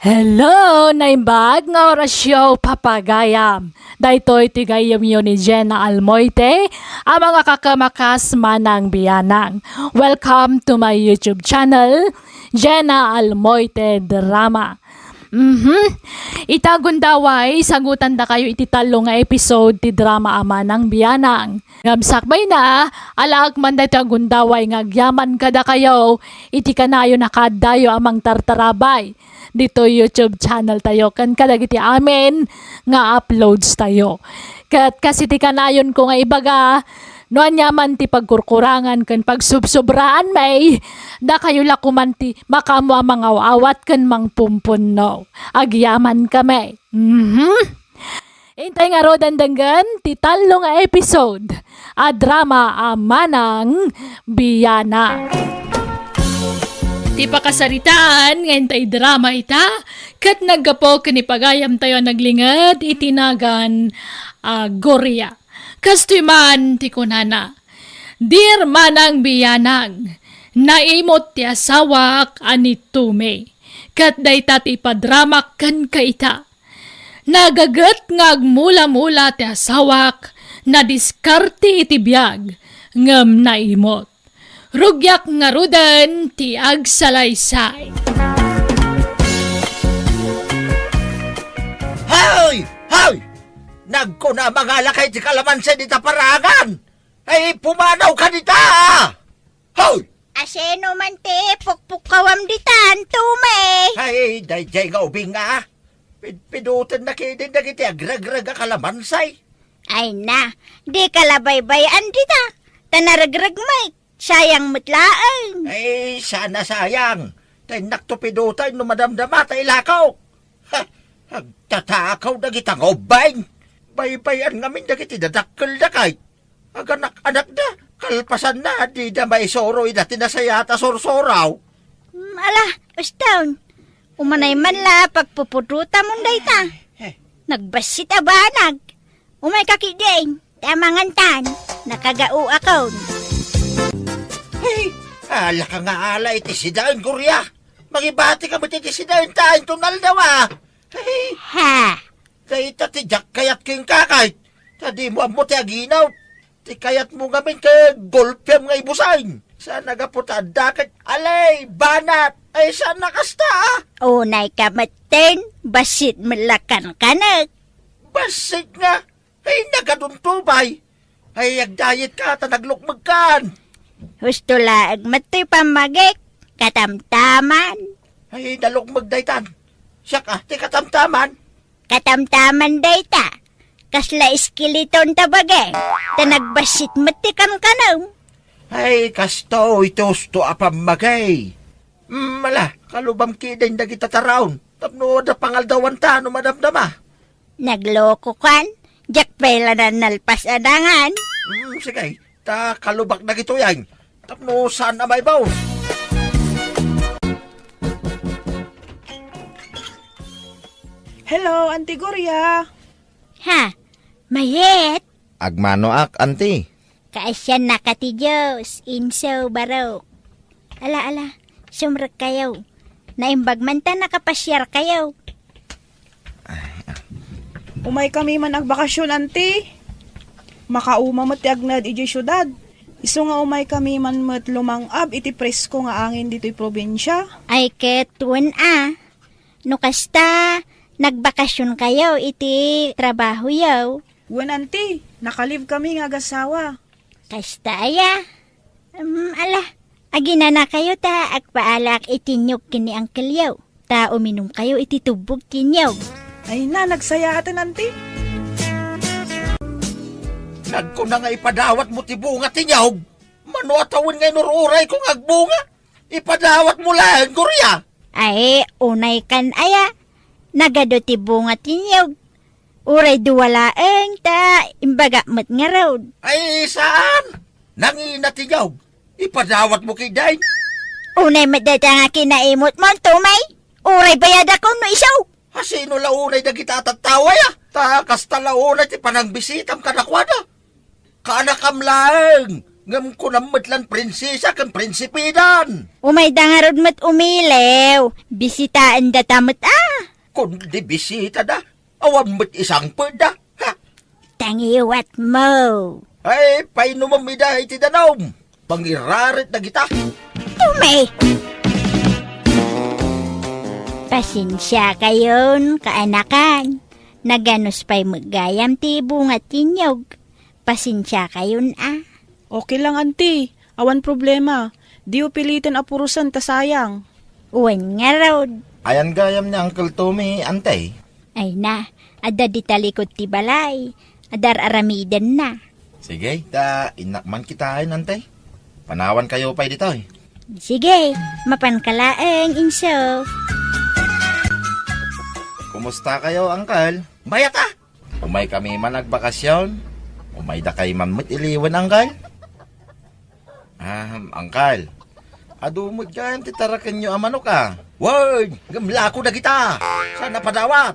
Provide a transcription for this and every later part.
Hello! Naimbag nga orasyo papagayam. Daytoy tigayam yun ni Jenna Almoite, ang mga kakamakas manang biyanang. Welcome to my YouTube channel, Jenna Almoite Drama. Itagundaway, sagutan da kayo ititalo nga episode ti drama ama ng biyanang. Ngamsakbay na, alaag man da itagundaway nga agyaman kada kayo, iti kanayo nakadayo amang tartarabay. Dito YouTube channel tayo, kan kadagiti amin nga uploads tayo. Kasi ti kanayon ko nga ibaga, noan yaman ti pagkurkurangan kan pagsubsobraan may, da kayo lakuman ti makamwa mga awat kan mang pumpuno. Agyaman kami. Intay nga ro dandanggan ti talo nga episode, a drama amanang biyana. Ti pakasaritaan ngayon tayo drama ita, kat naggapo kanipagayam tayo naglingad itinagan Goria. Kastoy man ti kunana, dir manang biyanang, naimot ti asawak anitume, kat dayta ti padramak kan kaita. Nagagat ngagmula-mula ti asawak, na diskarte iti biyag, ngam naimot. Rugyak nga rudan ti agsalaysay. Hoy! Hoy! Nagko na mga lakay ti kalamansi di taparangan! Ay, pumanaw ka dita! Hoy! Aseno man ti, pukpukawam ditan, tume. Ay, dayjay nga ubing nga. Pidutan na kidin na kiti agragrag kalamansi. Ay na, di kalabaybayan dita. Tanaragrag may, sayang mutlaan. Ay, sana sayang. Tay naktupidutan no madamdama tay lakaw. Ha! Agtatakaw na kitang obay. Baybayan ngamin na kiti dadakkel na kay. Aganak-anak na. Kalpasan na, di na may soroy na tinasayata sorsoraw. Ala, ustawn. Umanay man la, pagpupututa mong dayta. Nagbasit abanag. Umay kakideng, tamangantan. Nakagao ako. Hey, ala ka nga ala iti sidain, Korea. Magibati ka mo iti sidain tayo tunal daw ah. Hey, Ha? kaya ti jak kayat king kakay. Tadi mo amo ti aginaw. Ti kayat mo gamin kay golpem nga ibusain. Saan nagaputan dakit? Alay, banat. Ay, saan nakasta ah? Unay ka maten, basit malakan kanak. Basit nga. Ay, nagaduntubay. Ay, agdayit ka, tanaglukmag kan. Husto laag matoy pamagik, katamtaman. Ay, nalukmag daytan. Siya ka, ti katamtaman. Katamtaman dayta. Kasla iskeleton tabage. Tanagbasit matikan kanaw. Ay, kasto, itosto apamagay. Mala, kalubam kidin na kita taraon. Tapno da pangaldawan ta, no madamdama. Nagloko kan, jak pela na nalpas adangan. Sige, ta kalubak na gito yan. Tapno saan na may baw? Hello, Auntie Goria. Ha, mayet. Agmanoak, anti. Kaasyan na ka ti Diyos, inso barok. Ala, sumrag kayo. Naimbag man ta nakapasyar kayo. Umay kami man agbakasyon, Auntie. Makauma mat ti agnad iti syudad. Isu nga umay kami man mat lumangab iti presko nga angin dito'y probinsya. Ay ketun no kasta, nagbakasyon kayo iti trabaho yaw. Wen, Auntie, nakalive kami nga agasawa. Kasta aya. Ala, agina na kayo ta, agpaalak itinyog kini Uncle yaw. Ta uminom kayo iti tubog kinyaw. Ay na, nagsaya atan, Auntie. Nagko na nga ipadawat mo ti bunga tinyaw. Mano atawin ngay nururay kung agbunga. Ipadawat mo lang, Korea. Ay, unay kan aya. Nagado ti bunga tinyog. Uray duwalaeng ta, imbaga mat nga raw. Ay, saan? Nangina tinyaw. Ipadawat mo kay Day. Unay madada nga kinaimot mo, tumay. Uray bayad ako no isaw. Hasino launay na kita tataway ah. Takas talaunay ti panangbisitam kanakwada. Kaanakam lang. Ngam ko namadlan prinsesa kan prinsipidan. Umay dangarod mat umilew. Bisitaan datamat Kundi bisita da. Awan mo't isang pweda. Ha? Tangiwat mo. Ay, paino mamida iti danom. Pangirarit na kita. Tumay! Pasensya kayon, kaanakan. Naganos pa'y magayam ti bunga tinyog. Pasensya kayon Okay lang, auntie. Awan problema. Di upilitin apurusan ta sayang. Uwan nga raw. Ayan gayam ni Uncle Tommy, antay. Ay na, ada di talikod ti balay. Adar aramidan na. Sige, inakman kita ay antay. Panawan kayo pa'y dito eh. Sige, mapankalaeng inso. Kumusta kayo, Uncle? Mayata. Umay kami man nagbakasyon. Umay da kay mamut iliwan, Uncle. Uncle. Adumod ka, titarakan nyo amano ka. Word, gamla ko na kita. Sana padawat.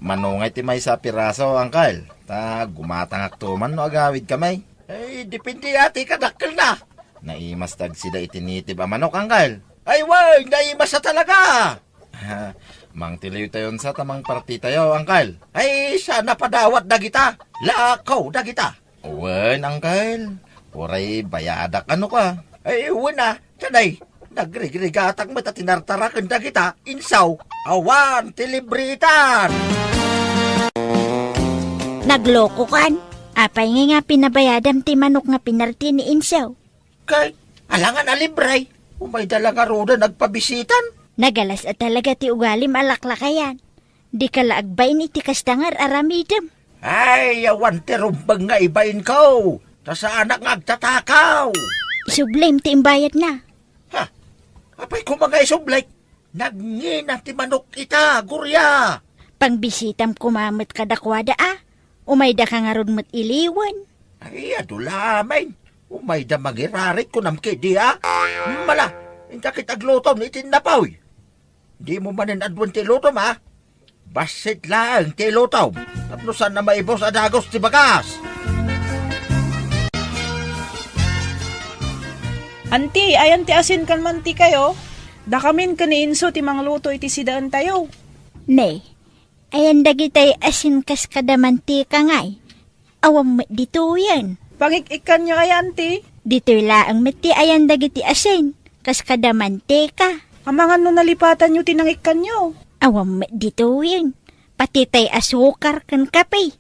Manungay ti may sa piraso, Uncle. Gumatangak tuman no agawid kamay. Ay, depende ati kadakkel na. Naimastag sila itinitib amanok, Uncle. Ay, word, naimasa talaga. Mang tiliw tayon sa tamang parti tayo, Uncle. Ay, sana padawat na kita. Lakaw na kita. Uwan, Uncle. Uray, bayadak ano ka? Ay, wala. Tanay, nagregregatang mata tinartarakan na kita. Insaw, awan, tilibritan. Nagloko kan? Apay nga pinabayadam ti manok nga pinarti ni Insaw. Kay, alangan na libray. Umay dalang aruda nagpabisitan. Nagalas at talaga ti ugalim alaklakayan. Di ka laagbay ni ti kastangar aramidam. Ay, awan terumbang nga ibain ko. Ta sa anak nga agtatakaw. Sublime ti imbayad na. Ha? Apay ko mga isublay. Nagngina ti manok kita, gurya. Pangbisitam kumamit kadakwada Umay da ka nga ron mat iliwan. Ay, adulamay. Umay da magirarit ko namki di Mala, hindi kita aglutom ni tinapaw. Di mo manin adwan ti lutom Basit lang ti lutom. Tapos na maibos adagos ti bagas. Auntie, ayan ti asin kan man ti kayo. Dakamin ka ni Inso ti mangluto iti sidaan tayo. Ne, ayan dagitay asin kas kadamanti ka ngay. Awam dito yan. Pangikikan nyo ay auntie. Dito'y laang mati ayan dagiti asin. Kas kadamanti ka. Amangan no nalipatan nyo tinangikan nyo. Awam dito yan. Pati tay asukar kan kape.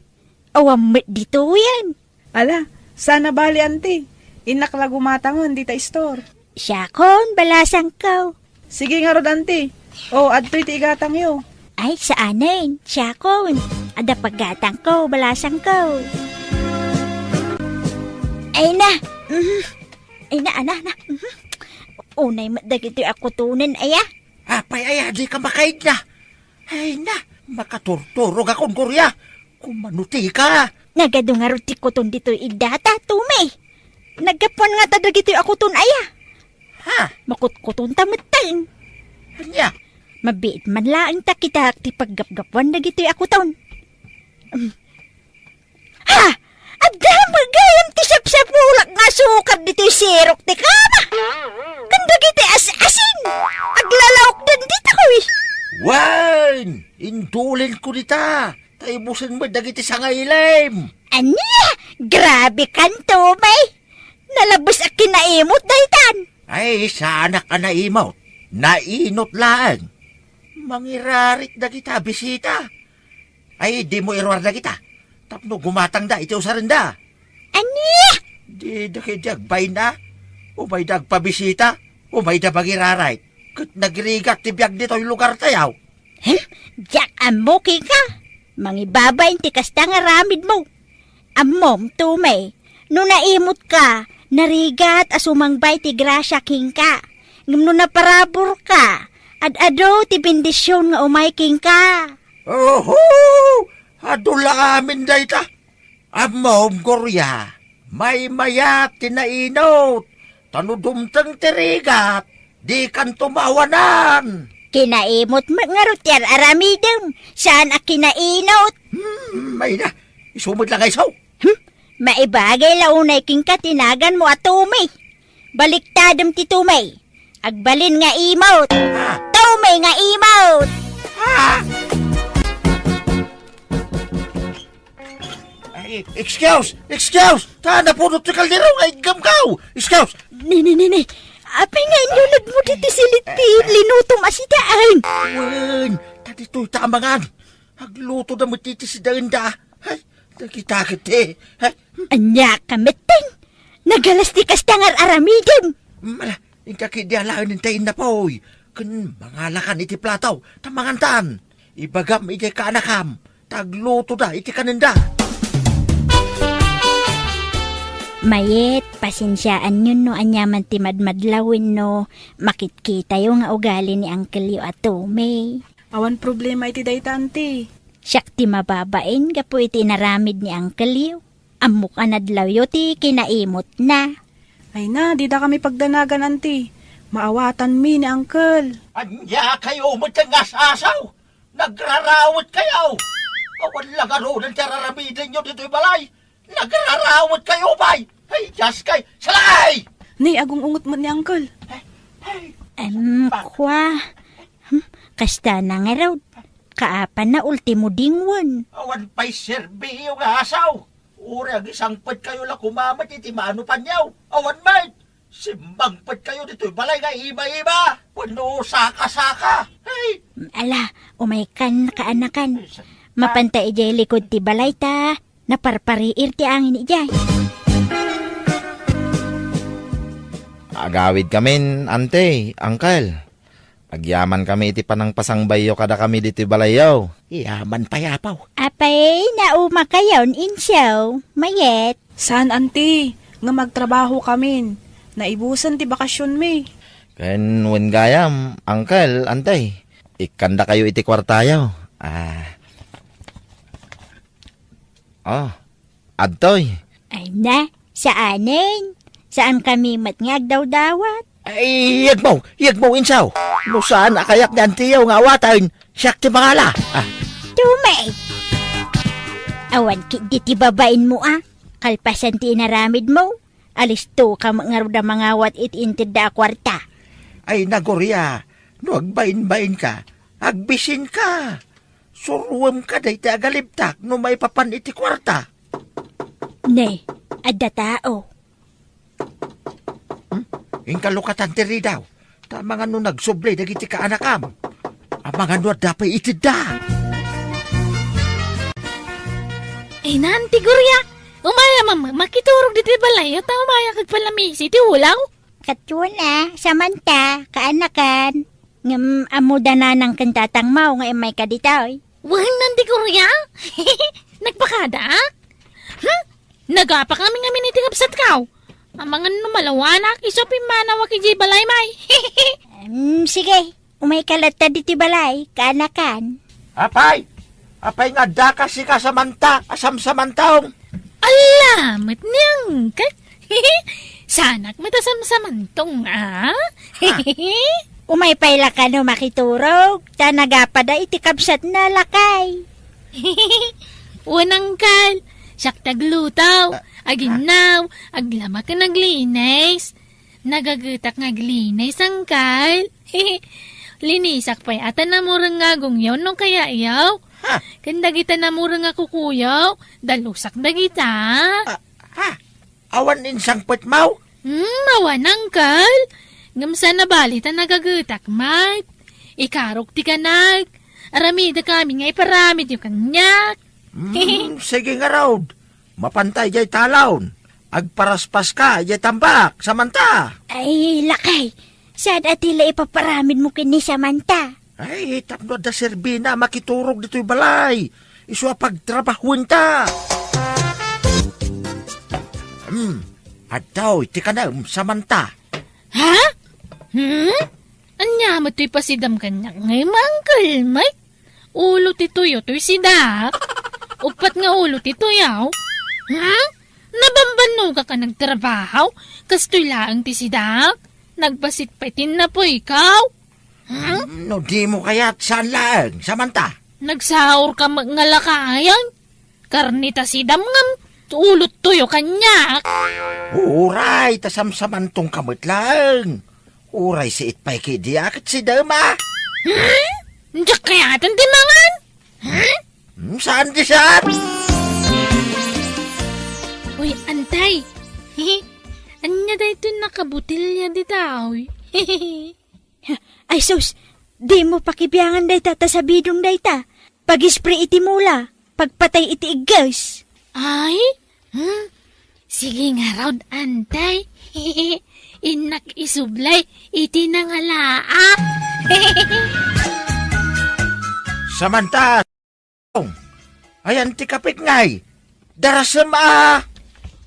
Awam dito yan. Ala, sana bali auntie. Inakla gumatangon di ta store. Siya kon, balasang ko. Sige nga rod auntie. Adto'y ti igatang yo. Ay, saanin? Siya kon. Ada paggatang ko, balasang ko. Ay na. Ay na, ana. Unay madagito ako tunin, aya. Apay, ay, di ka makaid na. Ay na, makaturturog akong gurya. Kumanuti ka. Nagadungarot ti kuton dito idata, tumay. Nagkapon nga tadagito ako tun, aya. Ha? Makutkuton tamutain. Anya? Mabiit man laang ta kita ti paggapgapuan dagito ako ton. Ha! Agdam magayam ti sapsapulak nga sukad dito sirok ti kama. Kanda giti asin. Aglalawak din dito ko eh. Wan! Indulin ko dita. Taibusin mo dagiti sa ngailim. Anya? Grabe kan tumay. Nalabos a kinaimot daytan. Ay, sana ka naimot. Nainot lang. Mangirarit na kita, bisita. Ay, di mo irwar na kita. Tapno gumatang da, iti usarin da. Anya? Di da kidagbay na. Umay dagpabisita. Umay da magirarit. Kat nagrigat ti biyag dito yung lugar tayaw. Diyak amuki ka. Mangibabay ti kasta nga ramid mo. Amom tumay. Nung naimot ka, narigat asumangbay ti grasya king ka. Ngam na parabor ka. Ad-ado ti bendisyon nga umay king ka. Oho! Adula amin da ita. Amom gorya. May mayat tinainot. Tanudumtang tirigat. Di kan tumawanan. Kinaimot mo nga rutyar aramidem. Saan a kinainot? May na. Isumod lang ay saw. Maibagay launay king katinagan mo atumay. Baliktadam ti tumay. Agbalin nga imot. Ha? Tumay nga imot. Ay, excuse! Tana po ti kaldero ay gamkaw! Excuse! Ni. Apay nga inyo nagmudit silit ti linutong asidaan. Wen, tadi to'y tamangan. Agluto na matiti si Darinda. Ay, nakitakit eh. Ay, Anya kamiting. Nagalas ti kastangar aramidin. mala, yung kakidyalaan nintayin na po. Kan mangalakan iti plataw, tamangan tan. Ibagam iti kaanakam. Tagluto da iti kanenda. Mayet, pasensyaan yun no, anyaman ti madmadlawin no. Makitkita yung nga ugali ni Uncle Yu at Tomei. Awan problema iti dayta anti. Siyak ti mababain, gapo iti naramid ni Uncle Yu. Amok anadlaw yu ti kinaimot na. Ay na, di da kami pagdanagan anti. Maawatan mi ni Uncle. Anya kayo matangas asaw. Nagrarawat kayo. Awan lagaro ng tararamidan nyo dito'y balay. Nagrarawat kayo bay. Ay, just kay salay! Ni, agong ungot mo ni Uncle. Kwa. Kasta na nga raw. Kaapan na ultimo dingwan. Awan pa'y serbi yung asaw. Urag isang pat kayo lang kumamat iti maano pa niyaw. Awan mate. Simbang pat kayo dito'y balay nga iba-iba. Puno saka-saka. Hey! Ala, umaykan na kaanakan. Mapantay ijay likod ti balay ta. Naparpariir ti angin ijay. Agawid kami, ante, uncle. Agyaman kami iti panang pasangbayo kada kami dito balayaw. Yaman pa yapaw. Apay, nauma kayon insyaw. Mayet. Saan anti? Nga magtrabaho kami. Naibusan ti bakasyon mi. Ken wen gayam, uncle, ante. Ikanda kayo iti kwartayaw. Adtoy. Ay na, saanin? Saan kami matngag daw dawat? Ay, yag mo insaw. No saan akayak ni antiyaw nga awatan. Siyak ti mangala. Tumay! Awan di ti babain mo Kalpasan ti inaramid mo. Alis to ka nga mangawat itintid da kwarta. Ay, nagorya. No agbain-bain ka. Agbisin ka. Suruwam ka day ti agalibtak no may papan iti kwarta. Ne, adda tao. Yung kalukatan tiri daw. Tama nga no nagsublay dagiti kaanakam. Ang mga no dapay itid da. Eh, nanti gurya. Umaya makiturog dito balay. At umaya kagpalamisi. Ti ulaw. Katuna, samanta, kaanakan. Ngam amuda na ng kantatang mau nga may kaditaw. Wang nanti gurya. Nagpakada? Nagapa kami nga minitingapsat kaw. Ang mga numalawanak, isopin manawa kiji balay may. Sige, umay kalata diti balay, kaanakan. Apay nga daka si kasamanta, asam-samantaong. Alamat niyang kat. Sanak matasamsamantong Umay payla ka no makiturog, ta nagapada iti kabsat na lakay. Unang kal, siyak taglutaw, aginaw, aglama ka naglinis. Nagagutak ngaglinis ang kal. Linisak pa'y ata namurang nga gungyaw no kaya yaw. Kanda kita namurang nga kukuyaw, dalusak na kita. Awan insang putmaw. Mawanang kal. Ngamsa na balita nagagutak mat. Ikarok ti kanag. Aramida kami nga iparamid yung kanyak. Sige nga raw. Mapantay jay talon. Agparaspas ka jay tambak, samanta. Ay, lakay. Saan atila ipaparamid mo kini samanta? Ay, tapno da serbina makiturog dito'y balay. Iswa pagtrabahuin ta. At daw, iti ka na, samanta. Ha? Anya mo to'y pasidam kanyak ngay mangkal, Mike. Ulo ti tuyo to'y sidak. Upat nga ulo ti tuyaw. Nabambano ka nagtrabaho? Kastoy laang ti sidak? Nagbasit patin na po ikaw? No, di mo kaya't saan lang, samanta. Nagsaur ka ngalakayan? Karnita sidam ngam, ulot tuyo kanyak. Uray, tasamsamantong kamot lang. Uray si itpay kidiak at si Dama. Diyak kaya atan timangan? Saan di saan? Uy, antay. Anya da ito nakabutilya di tao. Ay sus, di mo pakibiyangan dayta ta sa bidong dayta. Pag-spray iti mula, pagpatay iti iggas. Ay? Sige nga raw, antay. Inak isublay, iti nangalaa. Samanta, ayan ti kapit ngay. Darasam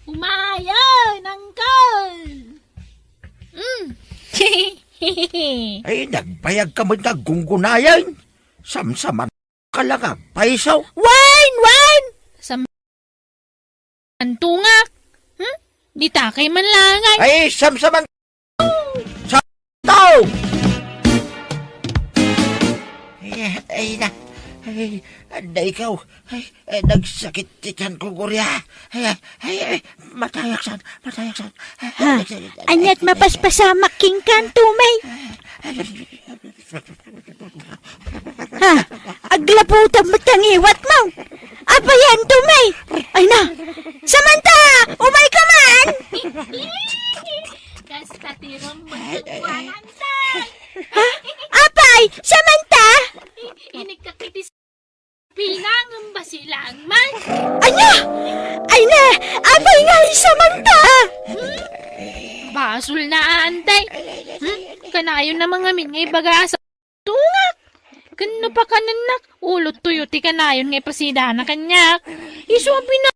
Umayan, angkol. Ay, nagbayag ka mo nagunggunayan. Samsaman ka lang paisaw. Wine! Antungak. Di takay man langay. Ay, samsaman sa tao. Ay, anda ikaw. Nagsakit tikan ko, Gurya. Matayaksan. Ha, anyat mapaspasamak king kan tumay. Ha, aglaputan mo tangiwat mo. Apa yan tumay? Ay na, Samantha, umay ka man. Kasta tirong magkatuan, Ha, apay, Samantha. Inikakatis pinangam ba silang man? Anya, ay na, apay nga Samantha. Basul na antay. Kanayon na mga min ngay bagasa. Tungak. Kano pa kananak? Ulot tuyo ti kanayon ngay pasida na kanyak. Isuabi na.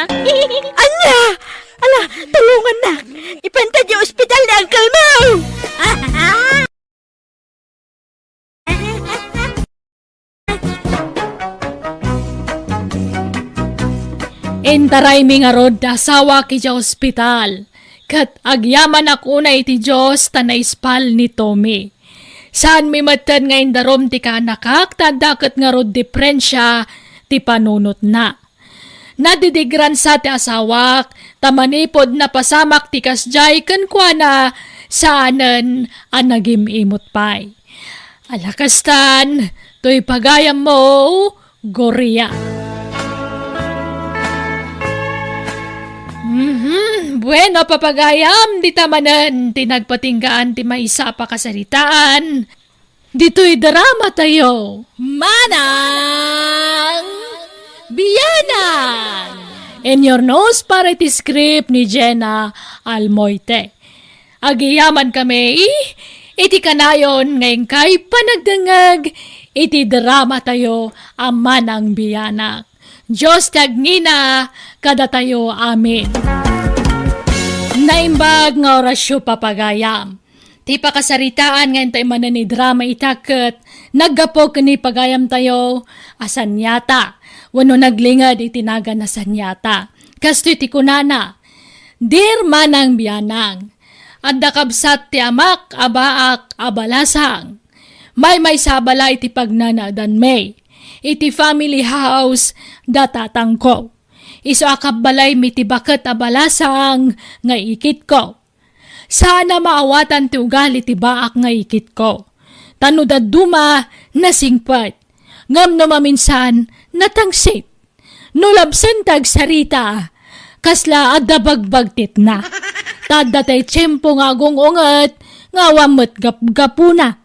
Anya, ala, tulungan na. Ipantad yung ospital ni Uncle Mo. Entaray mi nga rod asawa ki ja ospital. Kat agyaman ako na iti Diyos tanaispal ni Tommy. Saan mi matan nga indarom ti kanakak tadakat nga rod diferensya ti panunot na. Nadidigran sa ti asawak, tamanipod na pasamak ti kasjay kan kwa na saanan ang nagimimot pay. Alakastan, to'y pagayam mo, Goria. Bueno, papagayam, di tamanan, tinagpatinggaan ti maisa pa kasaritaan. Dito'y drama tayo. Manang Biyanang! In your nose para iti script ni Jenna Almoite. Agiyaman kami, iti kanayon ngayon kay panagdangag, iti drama tayo, ama ng biyanak. Diyos tagnina, kada tayo amin. Naimbag nga orasyo papagayam. Ti pakasaritaan ngayon tayo manani drama itaket, naggapok ni pagayam tayo, asan yata. Wano naglingad itinaga na sanyata. Kasto iti kunana, Dear manang biyanang, adda kabsat ti amak abaak abalasang. May sabala iti pagnanadan may. Iti family house datatang ko. Iso akap balay mitibaket abalasang nga ikit ko. Sana maawatan ti ugali ti baak nga ikit ko. Tanudad duma nasingpat. Ngam no maminsan natangsit. Nulabsan tag sarita. Kasla adda bagbagtit na. Tadatay tiyempo nga gungungat nga wamot gapgapuna.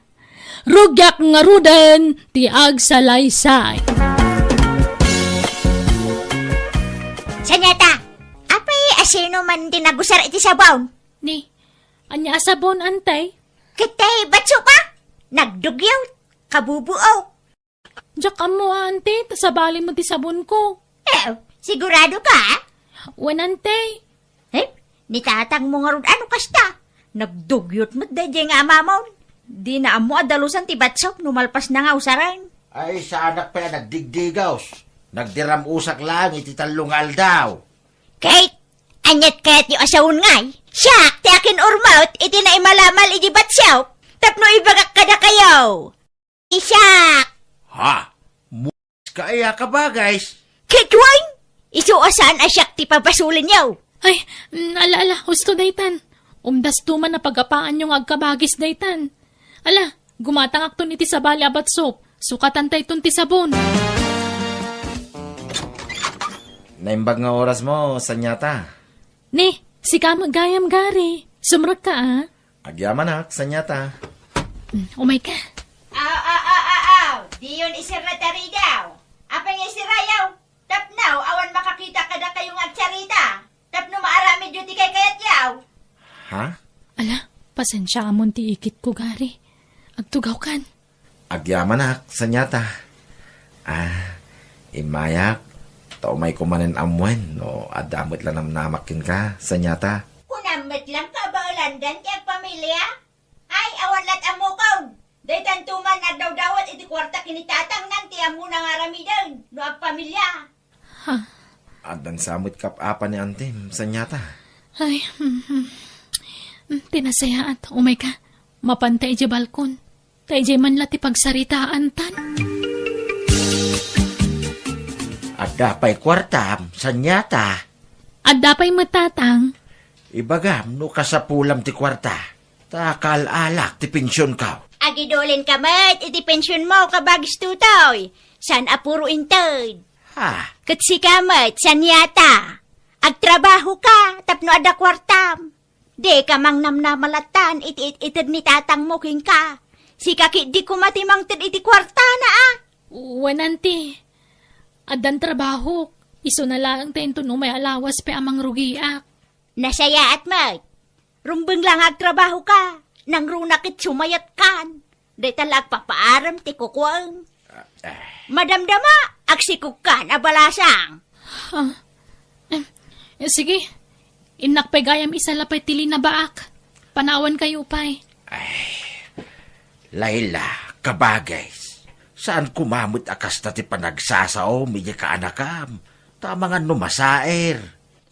Rugyak nga rudan ti agsalaysay. Sanyata, apay asino man dinagusar iti sabaw. Ni, anya asabon antay? Kitay, batso pa? Nagdugyaw, kabubuaw. Diyak mo ante, tasabali mo ti sabon ko. Sigurado ka? Wanante. Nitatang mo nga ron ano kasta? Nagdugyot mo't dadya nga amamaw. Di na amo adalusan ti batsok, numalpas na nga usaran. Ay, sa anak pa nagdigdigaws. Nagdiram usak lang, iti talungal daw. Kate, anyat kayat yung asawon ngay. Siyak, ti akin urmaut, iti na imalamal iti batsyaw. Tapno ibagak ka na kayo. Isyak! Ha? Kaya ka ba, guys? Kitwang! Isuasan asyak ti papasulin yaw. Ay, ala, husto daytan. Umdas tuman na pagapaan yung agkabagis daytan. Ala, Gumatang akton iti sabali abat sop. Sukatan tayo ti sabon. Naimbag nga oras mo, sanyata. Ni, si ka magayam gari. Sumrag ka Agyaman ak, sanyata. Umay ka. Aw. Di yun isirratari daw. Apang isirayaw. Tapnaw, awan makakita ka na kayong agtsarita. Tapno maaramid yun di kay kayat yaw. Ha? Ala, pasensya amon ti ikit ko gari. Agtugaw kan. Agyaman ak, sanyata. Imayak, taumay kumanin amwen, no adamot lang namnamakin ka, sanyata. Kunamit lang ka ba ulandan kaya pamilya? Ay, awan lat amukaw. Day tantuman na daw-dawat iti kwarta kinitatang nanti amu na nga ramidan. No ag pamilya. Adan samot kap-apa ni Antim, sanyata. Ay, tinasayaan. Umay ka. Mapantay di balkon. Tay di man lati pagsaritaan tan. At dapay kwartam, sanyata. At dapay matatang. Ibagam, no kasapulam ti kwarta. Takal alak ti pensyon ka. Agidolin ka mat, iti pensyon mo kabagis tutoy. San apuro intod. Ha? Kat si kamat, san yata. Agtrabaho ka, tapno ada kwartam. Di ka mang namnamalatan, iti ni tatang mo king ka. Si kakit di kumatimang iti kwarta na Wananti. Adan trabaho. Iso na lang tayo may alawas pa amang rugiak. Nasaya at mat. Rumbeng lang agtrabaho ka. Nang runakit sumayat kan. Di talag papaaram ti kukwang. Madamdama, agsikuk kan abalasang. Sige. Inakpay gayam isa lapay tili na baak. Panawan kayo pay. Layla, kabagay. Saan kumamot akas na ti panagsasao, medya ka anakam. Tamangan numasaer.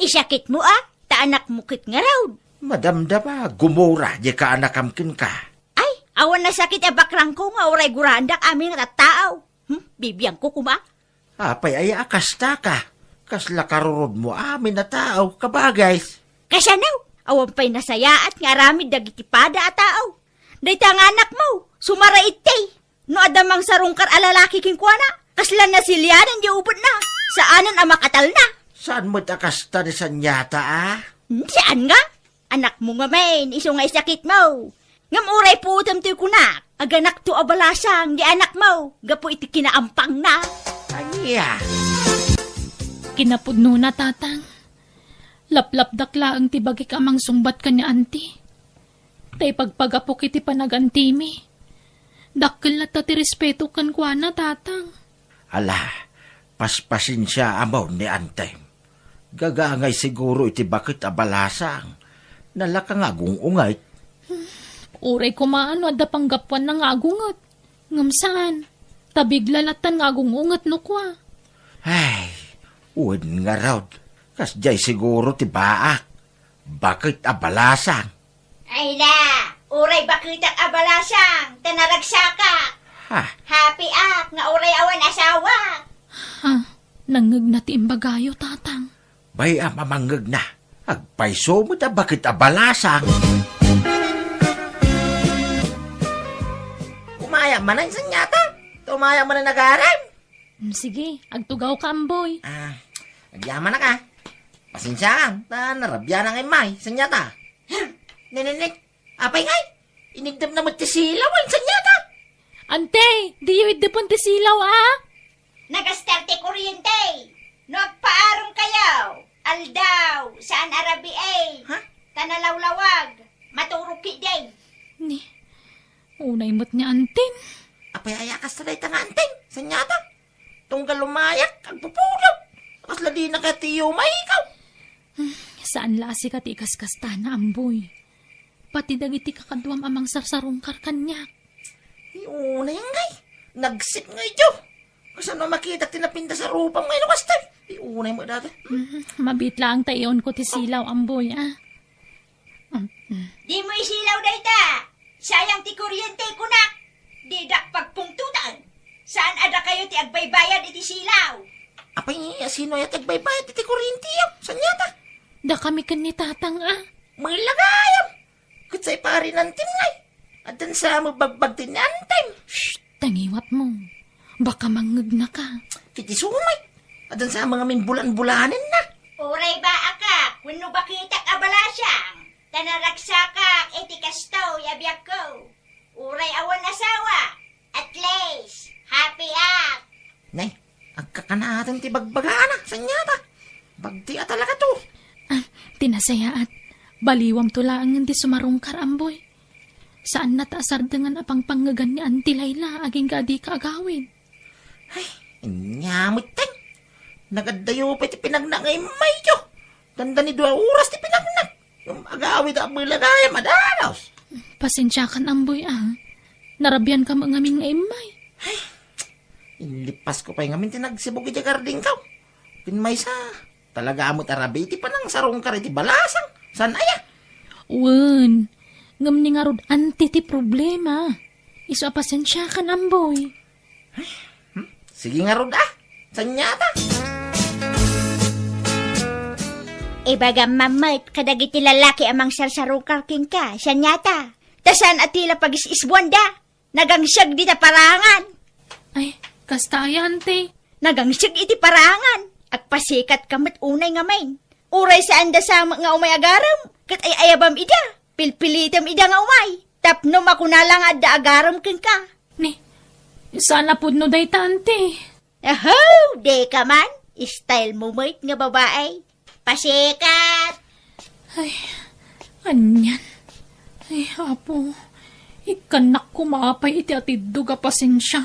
Isakit mo taanak mo kit nga raw. Madamdama, gumura, di ka anakam kin ka. Ay, awan na sakit bakrang ko nga oray gurandak amin at tao. Bibiyang ko kuma. Apay ay akas ta ka. Kasla karurod mo amin na tao, kabagay. Kasanaw, awan pa'y nasaya at nga ramid dagitipada at tao. Dayta nga anak mo, sumara itay. No adamang sarungkar alalaki king kuana, kaslan na silyanan di ubod na. Saanan ang makatal na. Saan mo't akas ta ni sanyata Saan nga? Anak mo nga main, iso nga isakit mo. Ngam uray po utam to'y kunak. Aganak to abalasang di anak mo. Gapo iti kinaampang na. Anya? Kinapudno na tatang. Laplap dakla ang tibagik amang sungbat ka ni auntie. Tay pagpagapok iti panagantimi. Dakkel na tati respeto kan kwa na tatang. Ala, paspasin siya amaw ni Antem. Gagangay siguro iti bakit abalasang. Nalakang agong ungay. Uray kumaano adda panggapuan ng agungot. Ngamsaan. Tabiglalatan ng agungungot no kwa. Ay, uwid nga raw. Kasjay siguro ti baak. Bakit abalasang? Ay na, uray bakit ang abalasang. Tanaragsaka. Ha? Happy nga uray awan asawa. Nangag na ti imbagayo tatang. Bay mamanggag na. Agpaiso mo ta bakit abalasang? Umaya man ang sanyata. Tumaya man ang nag-aaral. Sige, agtugaw ka amboy. Agyaman na ka. Pasensya ka. Narabya na ngay may. Sanyata. Nininik. Apay ngay. Inigdam na magtisilaw ang sanyata. Ante, di yu idipon ti silaw Nagasterte kuryente. Nagpaarong kayo. Aldaw, saan arabi Ha? Tanalawlawag. Maturuki day. Ni, unay mo't ni antin. Apay ayakas na dahi tanganting. Sanyata. Tunggal lumayak. Agpupulog. Kasla di na katiyo may ikaw. Saan lasi ka ti ikaskasta na amboy? Pati dagiti kakaduam amang sarsarungkar kanya. Iuna yung ngay. Nagsit ngay jo. Kasano makita tinapinda sa rupang ngay nakastay. Iuna yung mga dati. Mabitla ang tayon ko ti silaw amboy Di mo isilaw dayta. Sayang ti kuryente kunak. Di dak pagpungtutan. Saan ada kayo ti agbaybayan iti silaw? Apay sino yung tagbaybayat iti kurinti yun. Sanyata. Da kami kan ni tatang Mga lagayam. Kutsay pari ng tim ngay. Adan sa mabagbag tinantay. Tangiwat mo. Baka mangag na ka. Kiti sumay. Adan sa mga min bulan-bulanin na. Uray ba akak, wano ba kita kabalasyang? Tanaragsakak, iti kastaw, yabyak ko. Uray awan asawa, at least, happy ak. Nay, agkakanatan ti bagbagana. Sanyata. Bagti talaga to. Tinasayaat. Baliwam tulaang hindi sumarungkar amboy. Saan nataasar dengan apang panggagan ni Auntie Layla aging gadi kaagawin. Nyamit tay. Nagadayo pa ti pinagnangay mayo. Tanda ni 2 oras ti pinagnag. Yung agawid ang milagaya madalaws. Pasensya kan amboy Narabyan ka mga amin nga imay. Ilipas ko pa yung amin tinagsibog iti garding kaw. Pinmay sa talaga amot arabi iti panang sarong kar iti balasang. San aya? Wen, ngam ni nga rod anti ti problema. Iso pasensya kan amboy. Sige nga rod Sanyata. Ibaga mamait, kadagiti lalaki amang sarsarukar king ka, siya nyata. Tasan atila pag-isisbuanda, nagangsyag di ta parangan. Ay, kasta ay ante. Nagangsyag iti parangan, agpasikat kamat unay nga main. Uray saan da sa nga umay agaram, kat ay ayabam ida, pilpilitam ida nga umay. Tapno makunalang adda agaram king ka. Ni, sana pud no day tante. Aho, de ka man, style mo mait nga babae. Pasikat! Ay, anyan. Ay, apo. Ikanak ko maapay iti atiddo ga pasensya.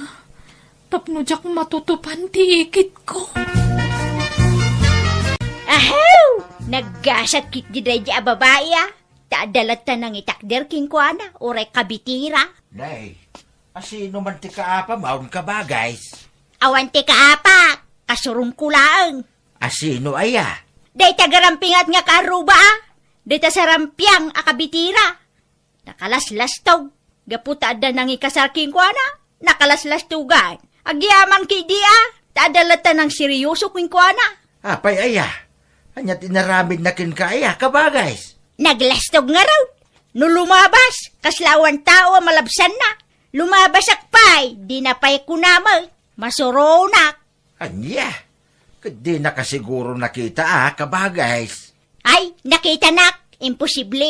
Tapno jak matutupan ti ikit ko. Ahaw! Naggasat kit di day a babae Taadalat ta nang itakder king kuana, oray kabitira. Nay, asino man ti kaapa maun ka ba guys? Awante ka apak, kasurum kulaang. Asino aya? Day tagarampingat nga karuba Day ta sarampiang akabitira. Nakalaslastog. Gaputa da nang ikasarking kuana, nakalaslastugan. Agyaman kay dia, taadalat ta nang seryoso king kuana. Apay aya. Anya tinaramid na kin ka aya ka ba guys? Naglastog nga raw. No lumabas, kaslawan tao malabsan na. Lumabas akpay, di na pa'y kunamay. Masuronak. Anya? Di na kasiguro nakita ka ba guys? Ay, nakita nak. Imposible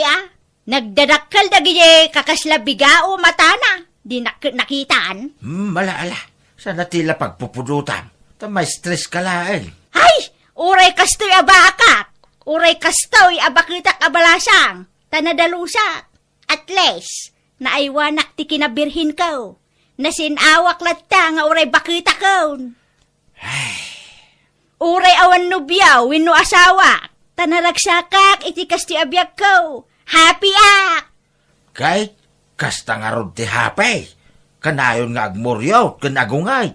Nagdadakkel dagi kakaslabiga o matana. Di nakitaan. Malaala. Sana tila pagpupudutan. Tamay stress ka laeng. Ay, uray kastoy abakak. Uray kastoy abakitak abalasang. Tanadalusak. At least, naaywanak ti kinabirhin ko. Nasinawak latta nga uray bakita ko. Uray awan nubyaw, wino asawa. Tanaragsakak iti kasti abyak ko. Happy ak! Kahit kasta nga rod ti hapay. Kanayon nga agmuryaw, kanagungay.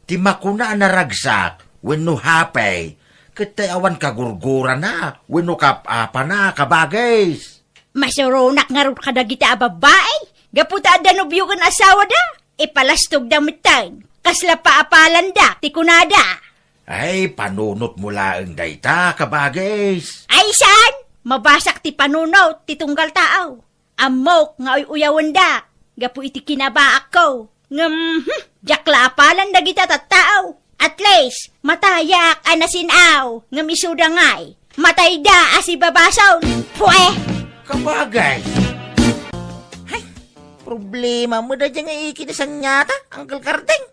Ti makuna na ragsak, wenno hapay. Katay awan kagurgura na, wenno kapapa na, kabagays. Masuronak nga rin kadagita babae. Gaputa danubyo kan asawa da. Ipalastog damitan. Kasla paapalan da, tikunada. Ay, panunot mo laeng dayta, kabagays. Ay saan? Mabasak ti panunot, ti tunggal tao. Amok nga uyawan da. Gapu iti kinabaak ko. Jakla apalan da kita tattao. At least, matayak anasinaw. Ngam isuda ngay. Matay da asi babasaw. Pwe! Kabagays. Hay, problema mo da dyan nga ikinisan nyata, Uncle Karding.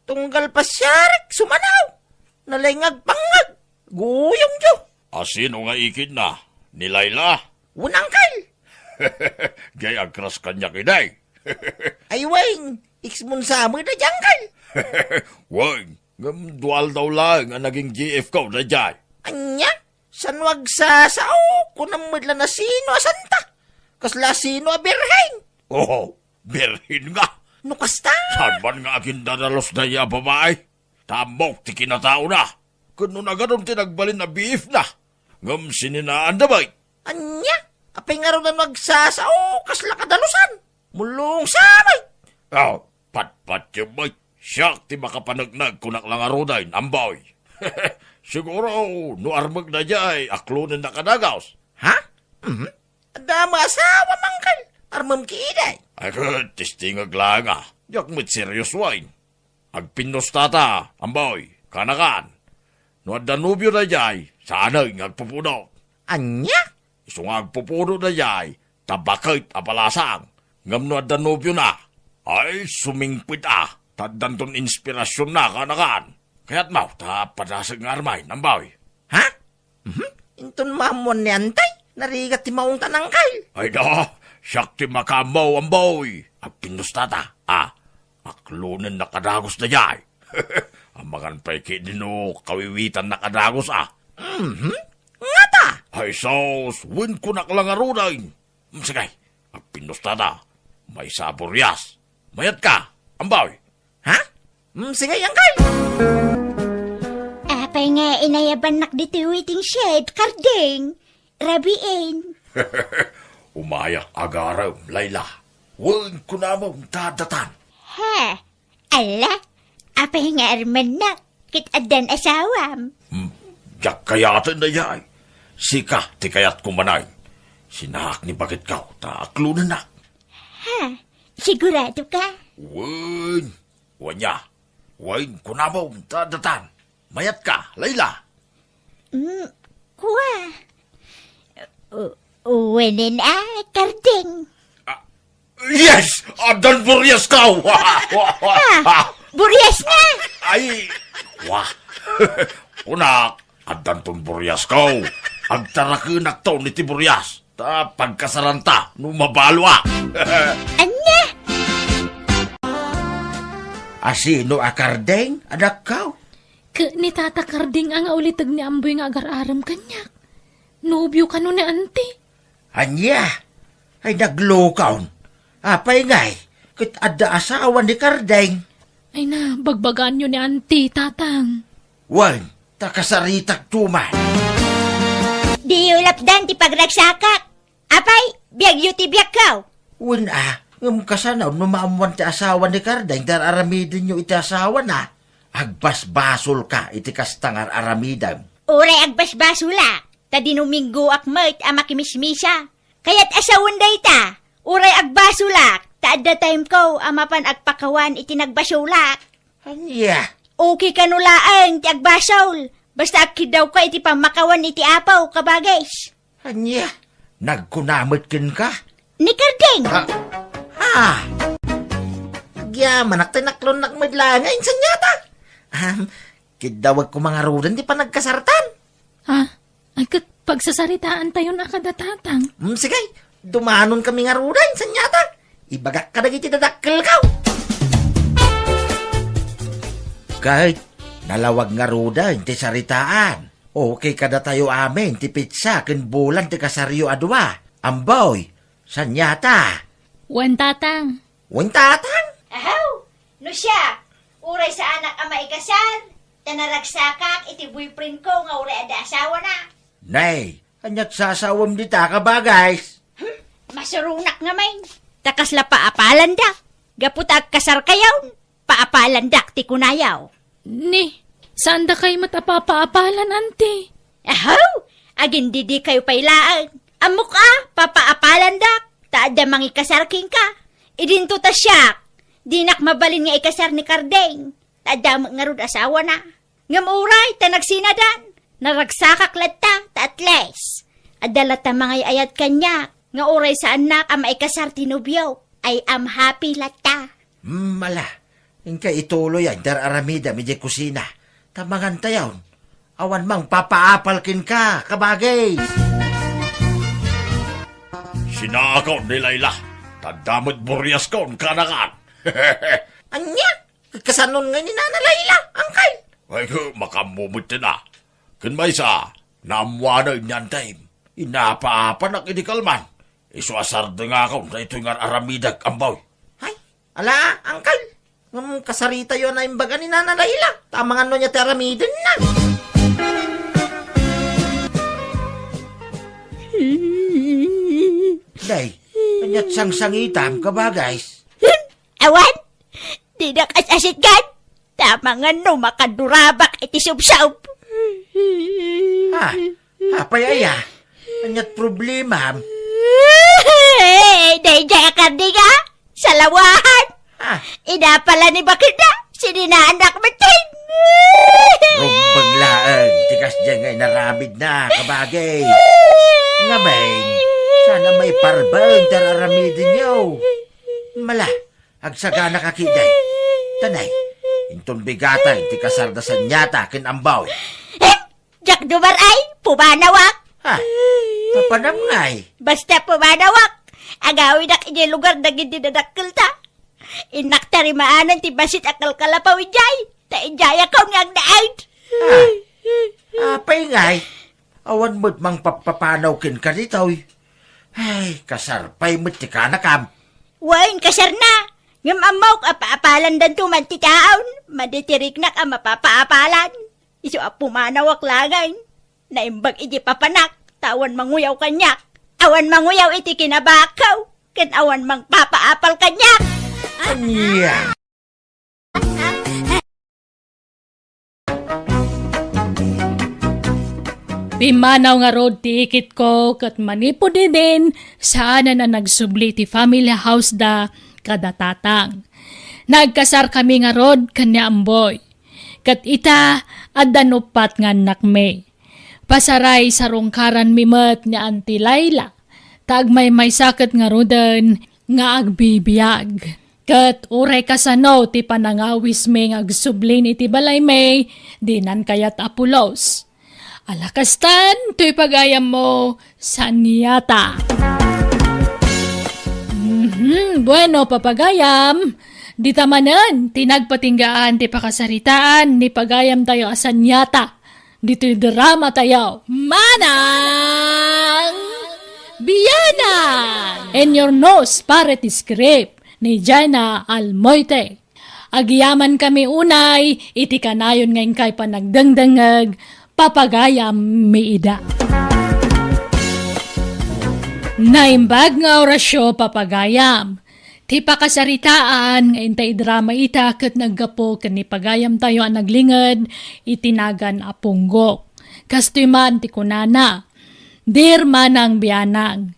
Tunggal pasyarek, sumanaw. Nalingag pangag. Guyong jo. Asino nga ikid na? Ni Layla? Unangkal. Gay agkras kanya kinay. Ay, weng. Iksmun sa mo da jangkal. Wag, dual daw lang ang naging GF ko na dyan. Anya? San wag sa sao? Kunang madla na sino asanta? Kasla sino a birhen? Oh, berhin nga. Nukasta? Saan man nga akin dadalos na iya babae? Tamok ti kinatao na. Kuno na ganun tinagbalin na beef na. Ngam sininaan na ba'y? Anya? Apay nga rin na magsasao, kasla kadalusan. Mulong samay. Oh, pat yung ba'y. Siyak ti makapanagnag kunak lang aruday, amboy. Siguro, no armag na jay, aklunin na kadagaws. Ha? Adama asawa, mangkal. Armam kiiday. Ay kat, tistingag lang yak mo't serious wine. Agpinos tata, amboy, kanakan. No Danubyo na jay, sana'y ngagpupuno. Anya? Isong agpupuno na jay, tabakit apalasang. Ngam no Danubyo na, ay sumingpit taddanton inspirasyon na kanakan. Kaya't mau, padasag nga armay, amboy. Ha? Intun mamon ni antay. Narigat ti maong tanangkal. Ay da, siyak ti makamaw, amboy. Agpinos tata, aklunan na kadagos na jay. Amakan pa'y kidino kawiwitan na kadagos Nga ta? Ay sos, win ko naklangarunain. Sige, agpinostada. May saburyas. Mayat ka, amboy. Ha? Sige, angkal. Apay nga inayaban nak dito waiting shed, Karding. Rabiin. Umayak agaraw, Layla. Win ko na mong dadatan. Ha? Ala? Apay nga arman nak. Kitadan asawam. Yak kayatin na yay. Sika, ti kayat kumanay. Sinak ni bakit ka, taaklunan na. Ha? Sigurado ka? Win, wanya. Win ko na mong dadatan. Mayat ka, Layla. Kuha. Uwanin Karding. Yes! Adan buryas ka! Buryas na! Ay! Wah! Unak! Adan tong buryas ka! Agtarakinak to ni ti buryas! Ta pagkasaranta, numabalwa! Anya? Asino akardeng? Adak ka? Ni Tata Karding ang ulitag ni Amboy nga agar-aram kanyak. Nobyo ka no ni auntie. Anya? Ay naglokaon. Apay ngay. Kit adda asawa ni Kardeng. Ay na, bagbagaan nyo ni auntie, tatang. Wan, takasaritak tuman. Di ulapdan ti pagragsakak. Apay, biyag yu ti biyag kaw. Wan ngam kasanaw no maamuan ti asawa ni Kardeng dar aramidin nyo iti asawa na. Agbasbasol ka iti kastangar aramidam. Uray agbasbasula. Ta dinuminggo akmet amakimismisa. Kaya't asawan day ta. Uray agbasulak. Ta adda time ko amapan agpakawan iti nagbasulak. Anya? Okay ka nulaan ti agbasol. Basta akidaw ka iti pamakawan iti apaw kabagais. Anya? Nagkunamot kin ka? Ni Karding. Gyaman ak tinaklon nak madlangayin sa nyata. Kidawag ko mga rudan di pa nagkasartan. Ha? Ay kat pagsasaritaan tayo na kada tatang. Sige, dumanon kami nga rudan sa nyata. Ibagak ka na iti dadakkel ka. Kahit nalawag nga rudan ti saritaan. Okay kada tayo amin ti pizza ken bulan ti kasaryo adwa. Amboy, sa nyata. Wan tatang. Wintatang? Ahaw, no siya. Uray sa anak ama ikasal. Tanaragsakak iti boyfriend ko nga uray ada asawa na. Nay, anyat sasawam di ta ka ba guys? Masurunak nga may. Takasla paapalandak. Gaputag kasar kayaw. Paapalandak ti kunayaw. Ni, saan da kayo matapapaapalan, auntie? Ahaw, agin di kayo pailaan. Amok papaapalandak. Taada mangi kasarking ka. Idinto ta siyak. Dinak mabalin nga ikasar ni Kardeng. Taada nga rod asawa na. Ngamuray ta nagsinadan. Naragsakak latta ta atles. Adala ta mga ayat kanya. Nga oray sa anak ang maikasar tinubyaw. I am happy latta. Mala, inka ituloy yan, dar aramida, medyo kusina. Tamangan tayaw, awan mang papaapalkin ka, kabagay. Sinakaw ni Layla. Tadamot buryas ka kanakan. Anya, kasanon nga ni Nana Layla, angkay. Ay makamumot na. Kun may sa, naamwanay niyan time. Inapa-apa idikalman. Isuasar da nga ako na ito nga aramidag ambaw. Ay, ala, angkay. Kasarita yun na imbaga ni Nana Layla. Tamangan no niya ti aramidin na. Day, anyat sang-sangitam ka ba, guys? Awan, di na kasasitgan. Tama nga no, makadurabak iti subsab. Ha, hapay aya. Anyat problema. Dayjay akardi nga. Salawahan. Ha? Ina pala ni Bakida. Sininaanak matin. Rumbang laang, tikas dyan ngay naramid na, kabagay. Nga bang, sana may parbang tararamidin niyo. Mala, agsaga nakakiday. Tanay, inton bigatay, ti kasardasan nyata kinambaw. Jak dumar ay, pumanawak. Ha? Papanam ngay. Basta pumanawak. Agawin ak inyo lugar na gindinadakil ta. Inak tarimaanan ti basit akal kalapawin jay. Tainjay ako ngang naayt. Apay ngay. Awan mo't mang papapanaw kin ka dito. Ay, kasarpay mo't ti kanakam. Wain kasar na. Ngam amaw apaapalan dan tuman ti taon. Maditirik na ka mapapaapalan. Iso pumanawak lagay. Naimbag iti papanak. Tawan manguyaw kanyak. Awan manguyaw iti kinabakaw. Ken awan mang papaapal kanyak. Anya. Pimanaw nga road ti ikit ko kat manipo din sana na nagsubli ti family house da kada tatang. Nagkasar kami nga road kanya amboy. Kat ita adanupat nga nakme. Pasaray sa rungkaran mimet ni Auntie Laila. Tag may sakit nga rodan nga agbibiyag. Kat uray kasano ti panangawis me nga agsublin iti balay me dinan kayat apulos. Alakastan, to'y pagayam mo sa niyata. Bueno, papagayam. Di tamanan, tinagpatinggaan, ti pakasaritaan, ni pagayam tayo asan niyata. Dito'y drama tayo. Manang Biyanan! And your nose, para ti script ni Jana Almoite. Agiyaman kami unay, iti kanayon ngayon kay panagdangdangag, papagayam miida. Naimbag nga orasyo papagayam. Ti pakasaritaan nga intay drama ita ket naggapo ken ni pagayam tayo ang naglinged itinagan a punggok. Kastoy man ti kunana. Dir manang biyanang.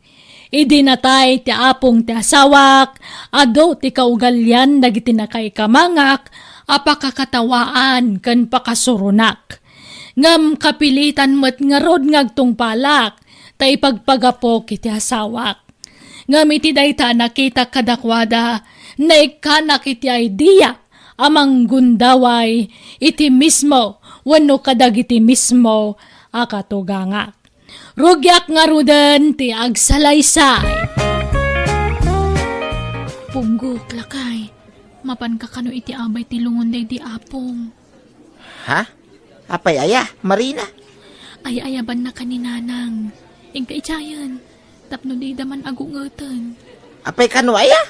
Idinatay ti apong ti asawak, ado ti kaugalyan dagiti nakay kamangak, apakakatawaan ken pakasurunak. Ngam kapilitan mo't nga rod ngagtong palak, ta ipagpagapok iti asawak. Ngam iti dayta nakita kadakwada, na ikanak iti idea, amang gundaway, iti mismo, wano kadag iti mismo, akatugangak. Rugyak nga rudan, ti agsalaysay. Punggok, lakay, mapan ka kano iti abay ti lungonday di apong. Ha? Apay aya, Marina. Ay ayaban na kaninanang. Ingka itsayan. Tapno di daman agungutan. Apay kano aya?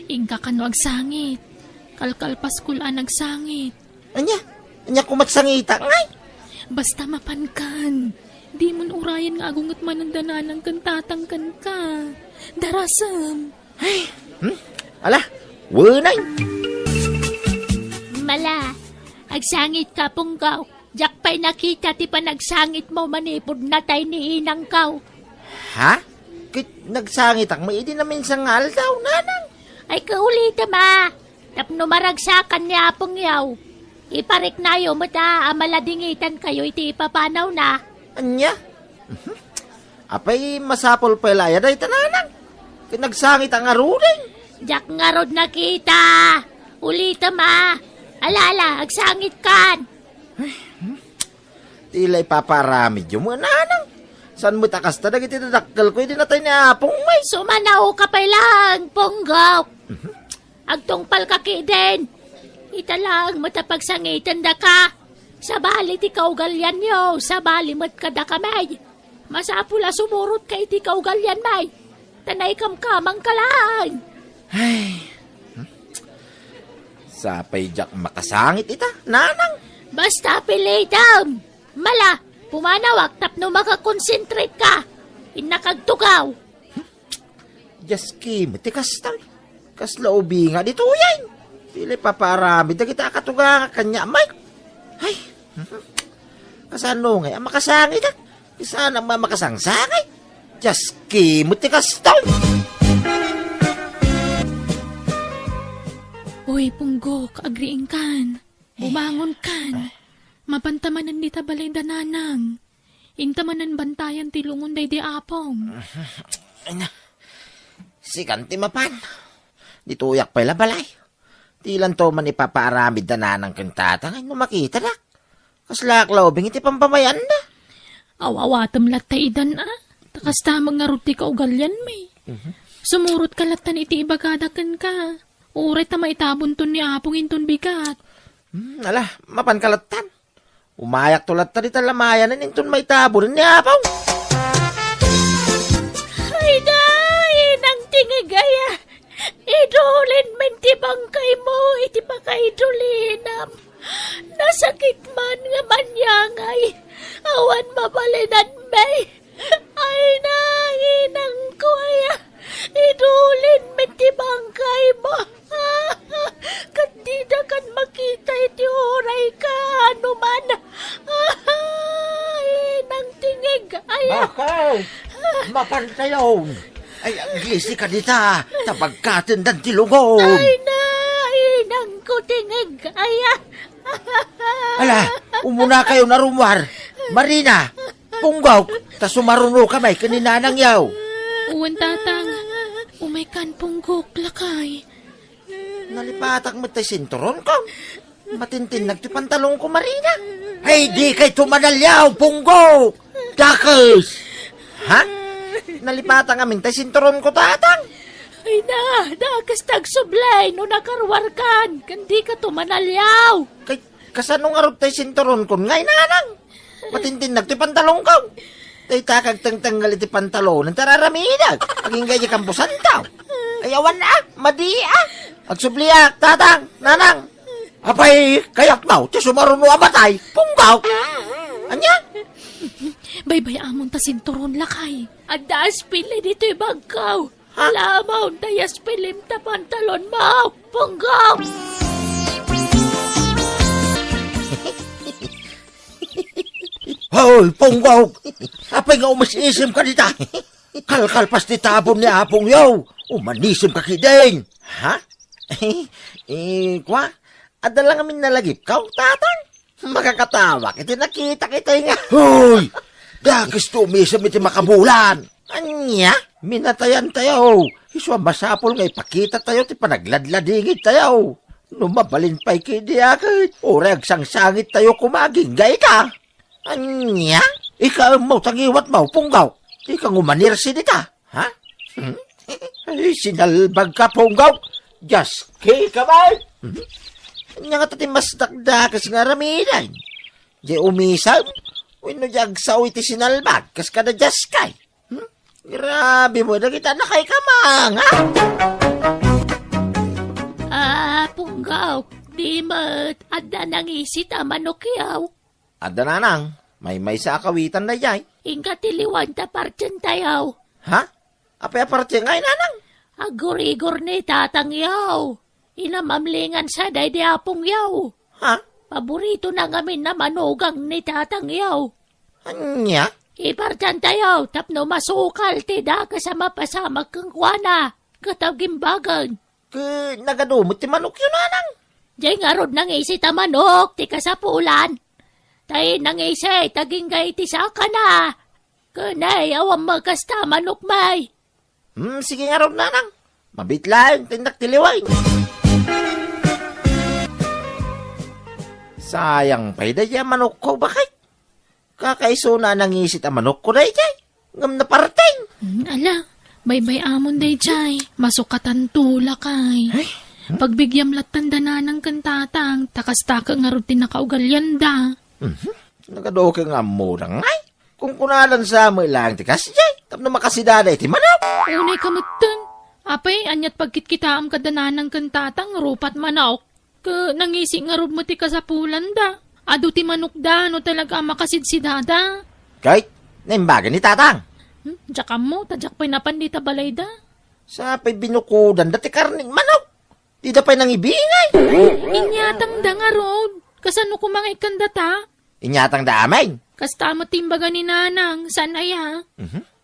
Ingka kano agsangit. Kalkalpas kulaan agsangit. Anya kumatsangita ngay. Basta mapankan. Di mon urayan nga agungot manandananang kan tatangkan ka. Darasam. Ala, wunay. Mala, agsangit ka punggaw. Jak pa'y nakita ti panagsangit mo manipod na tay ni inang kaw. Ha? Kit nagsangit ang may idi namin sa ngal daw, nanang. Ay kaulita ma. Tapno maragsakan niya pong yaw. Iparik na yo mata amaladingitan kayo iti ipapanaw na. Anya? Apay masapol pa ilaya day tananang. Kit nagsangit ang arurin. Jak nga rod nakita. Ulita ma. Alala, agsangit kan. Tilay paparamid yung mga nanang. San mo takas ta dagiti dadakkel ko hindi natay ni apong may. Sumanaw ka pa lang, ponggaw. Agtungpal ka kiden. Ita lang matapagsangitan da ka. Sa bali ti kaugalyan yo, sa bali mat ka da kamay. Masapula sumurot ka iti kaugalyan may. Tanay kamkamang ka lang. Sapay jak makasangit ita, nanang. Basta pilitam. Mala, pumanawak tapno makakonsentrate ka. Inakagtugaw. Just kim, tikas tal. Kaslaubi nga dito yan. Tilay paparami, dagita katuga kanya may. Ay, kasano nga, makasangit at. Isa nang mamakasangsangay. Just kim, tikas tal. Uy, punggok, agriing kan. Bumangon kan. Mapantamanan ni tabalay dananang. Intamanan bantayan tilungon day di apong. Si kanti mapan. Dituyak pala balay. Di lang to man ipapaaramid na ng kantatang ay makita dak. Kaslak laubing iti pampamayan na. Awawatam latay idan Takas tamang nga ruti ka ugalyan may. Sumurot ka latan iti ibagadakan ka. Uray ta maitabon ton ni apong inton bigat. Ala, mapan kalatan. Umayak tulat ta di talamayan inton maitabon ni apaw. Ay na, inang tingigaya. Idulin men ti bangkay mo, iti pakaidulinam. Nasakit man nga manyangay. Awan mabalinan may. Ay na, inang kuya. Idulin men ti bangkay mo. Kandida kan makita iti oray ka, anuman. Inang tingig, ay. Bakaw! Mapantayon! Ay, ang gisi ka dita, tabagkatin dan tilungon! Ay na, inang ko tingig, ay. Ala, umuna kayo na rumwar! Marina! Punggaw! Ta sumaruno ka may kaninanang yaw! Uwan tatang. Umay kan punggok lakay. Nalipatak mo tayo sinturon ko. Matintin nagtipantalong ko, Marina. Ay, di kay tumanalyaw, Punggaw! Dakas! Ha? Nalipatan aming tayo sinturon ko, tatang. Ay na, dakas tagsublay, no nakarwarkan, kandi ka tumanalyaw. Kay, kasanong arot tayo sinturon ko, ngay nanang. Matintin nagtipantalong ko. Tay takag tangtanggal iti pantalon ng tararamidag. Paging gaya kampusan tao. Ayawan na, madia. Agsubliak, tatang, nanang. Apay, kayak mau, ti sumaruno amatay, Punggaw. Anya? Baybay amon ta sinturon lakay. Adas pili dito'y bangkaw. Alamaw, dayas pilim ta pantalon mo, Punggaw. Hoy, Punggaw! Apay nga umasisim ka dita. Kalkalpas di tabon ni Apong yaw. Umanisim ka kideng. Ha? Kwa? Adala ngamin nalagip ka, tatang? Makakatawa, iti nakita kita nga. Hoy! Dagis tumisam iti makabulan. Anya? Minatayan tayo. Iswa masapol nga ipakita tayo ti panagladladingit tayo. Numabalin pa'y kidiyakit. Orag sangsangit tayo kumaginggay ka. Anya? Ika mo tangiwat mo, Punggaw. Ika ngumanirsi dita. Ha? Ay, sinalbag ka, Punggaw. Just kay kamay. Anya nga tati mas dakdakas nga ramidan. Di umisam. Wino di agsaw iti sinalbag. Kas ka na just kay. Grabe mo, nakita na kay kamang, ha? Punggaw, di mat, adda nang isit amanok yaw. Adda nanang, may sa akawitan na yay. Inga tiliwan ta partyan tayaw. Ha? Apay aparte ngay nanang. Agor-igor ni tatang yaw. Inamamlingan sa day di apong yaw. Ha? Paborito na ngamin na manugang ni tatang yaw. Anya? Ipartan tayo, tapno masukal ti da kasama pasamag kang kwana. Katagimbagan. Nagadumot ti manok yun nanang. Diyay nga rod nang isi ta manok, ti kasapulan. Tay nang isi, taginggay ti saka na. Kanay, awang magkasta manok may. Sige nga ron nanang. Mabitlayan, tindak tiliway. Sayang pa'y daya manok ko, bakit? Kakaiso na nangisit ang manok ko na ijay. Ngam na parating. Ala, baybay amon day jay. Masukatan tula kay. Pagbigyam latan dananang kantatang. Takas-taka nga rutin nakaugalyan da. Nagadoke nga murang ay. Kung kunalan sa mo ilang tikas jay. Tapno makasidada iti manok. Unay kamutan. Apay, anyat pagkit kita am kadananang kantatang rupat manok. Nangisi nga rod mo ti kasapulan da. Ado ti manok da, no talaga makasidsidada. Kahit, naimbagan ni tatang. Diyak mo, tadyak pa'y napandita balay da. Sa pa'y binukudan dati karning manok. Di da pa'y nang ibingay. Inyatang da nga rod. Kasano kumangay kandata? Inyatang damay. Kastama timbaga ni nanang, sanaya.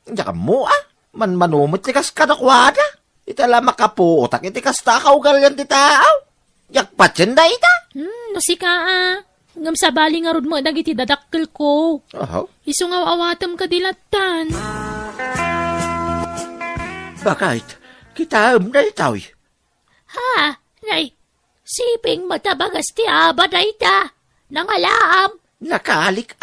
Diyan ka mo manumot ti kas kadakwada. Itala makapuotak iti kas takaw galyan ti tao. Yakpat yan da ita. No si ka ngam sa bali nga rod mo dagiti dadakkel ko. Oh, Isu nga awatam ka dilatan. Bakit? Kita na itaw. Ha? Nay, siping matabagas ti aba na ita. Nangalaam. Nakalik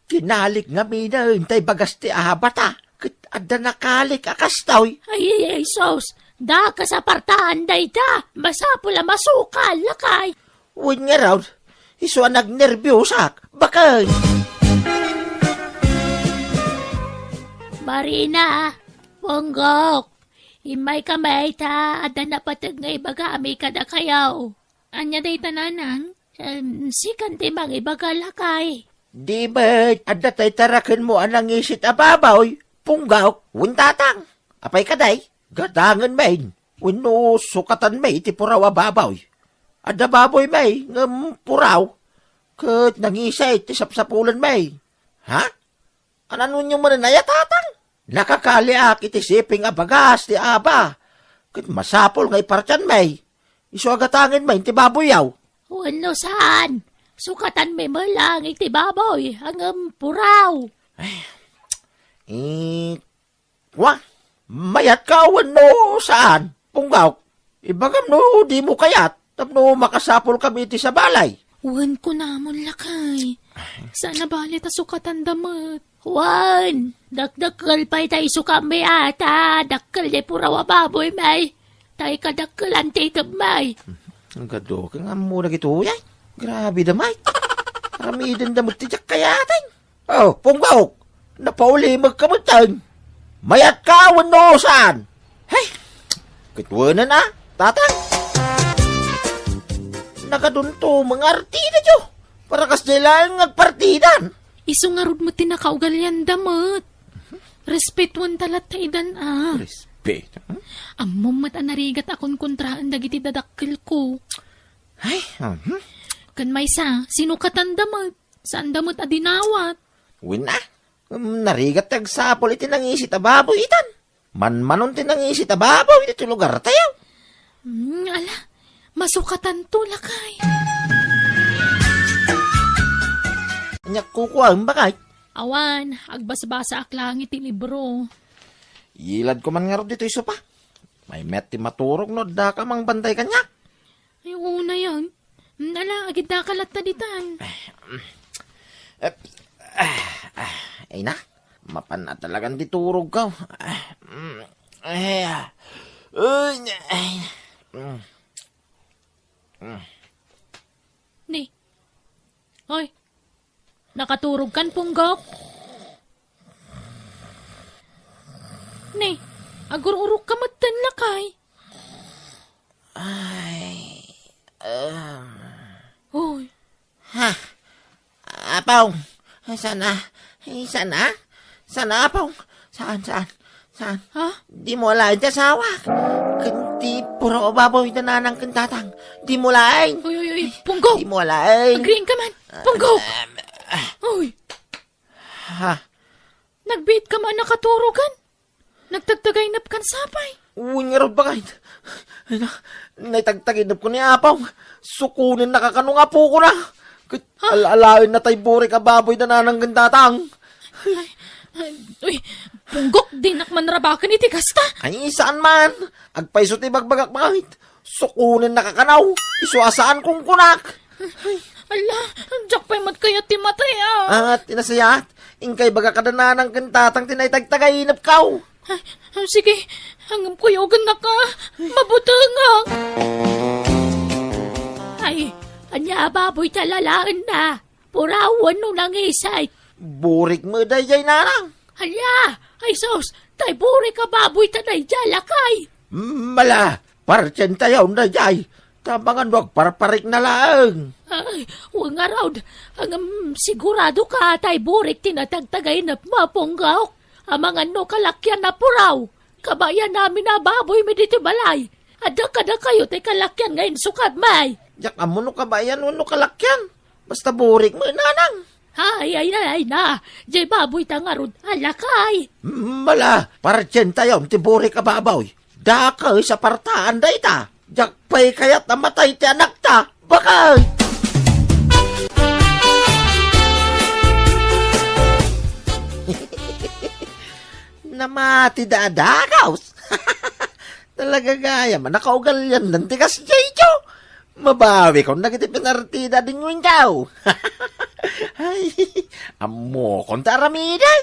Kinalik nga mina tay bagas ti abata. Ket adda nakalik akastaw. Ay, sos. Da ka sa partaan na ita. Masapula masukal lakay. Win nga raw. Iso ang nagnervyosak. Bakit? Marina, Ponggok. Imay kamay ta. Ada na patag nga ibaga ami kada kayaw. Anya day tananang. Sikan timang ibaga lakay. Di ba't adda tay tarakin mo anang isit ababaw. Punggaw. Wintatang. Apay kaday. Gadangan main. Wino sukatan may ti puraw ababaw. Adda baboy may ngam puraw. Ket nangisay ti sapsapulan may. Ha? Anan nyo man na tatang? Nakakaliak iti siping abagas ti aba. Ket masapol ngay partan may. Iso agatangin may ti baboyaw. Wano saan? Sukatan may malang iti baboy. Hanggang puraw. Wah, mayat ka wano saan? Punggaw. Ibagam no, di mo kayat. Tapno makasapol kami iti sa balay. Wan ko namon lakay. Sana bali ta sukatan damot. Wan! Dakdakkel pa'y tayo sukami ata. Dakkel di puraw baboy may. Tayo kadakkel antitab may. Ang gado, kaya nga muna gito yan. Grabe damay. Ramidin damot tijak kayatan. Oh, Punggaw. Napauli magkamutan. Mayat ka wano saan? Hey, kitwanan na, tatang. Nakadunto mga artida jo. Para kas lang ngagpartidan. Isu nga rod mo tinakaugalyan damot. Respetuan talat taidan Respect. Amom mat anarigat akon kontraan dagiti dadakkel ko. Ay, Kan may sinukatan damot. Saan damot adinawat? win na. Narigat tagsapol iti nangisit ababoy itan. Manmanon ti nangisit ababoy iti lugar tayo. Ala, masukatan to lakay. Anyak kukuha ang bakay. Awan, agbasbasa aklang iti libro. Ilad ko man nga ro dito iso pa. May met ti maturog no da ka mang bantay kanya. Ay, una yan. Ala, agad na kalata ditan. Ay na, mapan na talagang diturog ka. Ni. Hoy. Nakaturog kan punggok. Ni. Agur-urok ka matan lakay. Hoy. Ha? Apaw, sana, apaw. Saan? Ha? Di mo lain ta sawa. Kanti puro baboy na nanang kantatang. Di mo lain. Uy, punggok. Di mo lain. Agreeing ka man. Punggok. Hoy. Ha? Nagbit ka man nakaturogan. Nagtagtagaynap kan sapay. Uwin nga rin ba kahit? Naitagtaginap ko ni apaw. Sukunin nakakano nga po ko na. Alalain na tay buri ka baboy na nanang kantatang. Uy, punggok din akman rabakan iti kasta. Ay, saan man? Agpaisot ibagbagak bakit? Sukunin nakakanaw. Isuasaan kong kunak. Ala, jak pa'y mat kaya timatay At tinasayat, ingkay baga kadananang kantatang tinaytagtagainap kaw. Sige, hanggang kuyogan na ka. Mabutangak. Ay, anya baboy talalaan na. Purawan no nang isay. Burik mo dayay narang. Hala, ay sos, tay buri ka baboy tanay jalakay. Mala, parchen tayaw na jay. Tabangan wag parparik na laang. Ay, huwag nga raw. Hanggang sigurado ka tay burik tinatagtagay na mapunggaw. Amang ano kalakyan na puraw. Kabayan namin na baboy mi dito balay. Ada kayo tay kalakyan ngayon sukat may. Jak amuno ka ba yan, uno kalakyan. Basta burik mo nanang. Ay na. Jay baboy tangarod alakay. Mala, parchen tayaw ti burik ka babaw. Dakay sa partaan da ita. Jakpay kaya't namatay ti anak ta. Bakay? Namati dadagaws. Talaga gaya man, nakaugal yan ng tigas Jejo. Mabawi ko nagiti pinartida din yung ikaw. Ay, amo kong taramiday.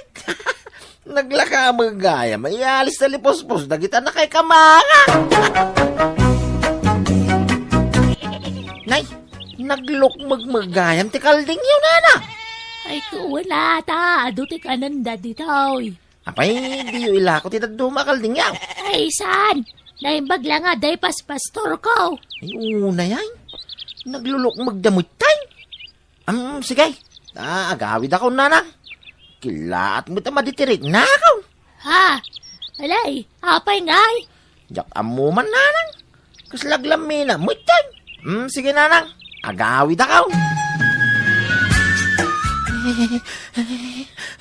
Naglaka magaya, may alis na lipospos, nagita na kay kamanga. Nay, naglukmag magayam ti kalding yun, nana. Ay, wala ta. Duti ka nanda dito. Apay, di yung ilako ti daduma kalding yaw. Ay, san? Naimbag lang nga, day pastor ko. Ay, una yan. Naglulukmag damot tayo. Sige. Agawid ako, nana. Kilaat mo ta maditirik na ako. Ha? Alay, apay ngay. Jak amuman, nanang. Kaslaglamina mo tayo. Sige, nanang. Agawid ako.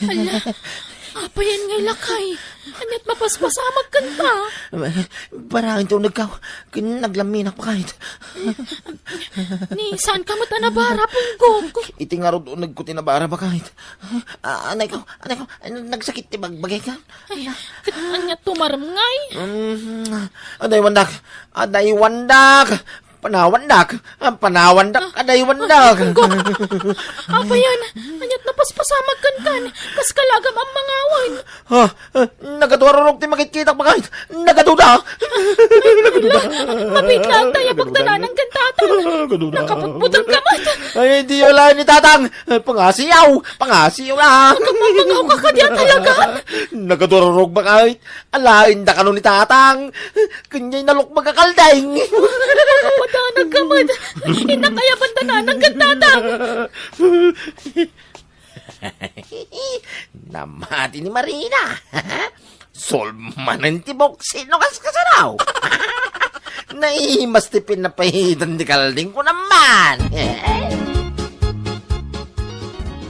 Ala, apayan ngay lakay. Anyat mapaspasamag kan pa. Parang ito naglamina pa kahit. Ni, saan ka mo tanabara, punggong? Iti nga ro doon nagkutinabara ba kahit. Anay ko, nagsakit ti bagbagay ka. Anyat tumaram ngay. Aday wandak. Panawandak, aday wandak. Apayan, anyat napaspasamag kan. Kas kalagam ang mangawan. Nagaduarorog ti magkikita pa kahit. Nagaduda. Mapitlang tayo pagdala ng kantatang. Nakapagputang kamat. Ay, di wala ni tatang. Pangasiyaw na. Kapapangaw ka kadya talaga. Nagaduarorog ba kahit. Alain da ka ni tatang. Kanya'y nalok magkakaldaing. Nakapadanag kamat. Inakayaban na ng kantatang. Namati ni Marina. Solmanan ti boksin no kasaraw. Naihimas ti pinapahitan di kalding ko naman.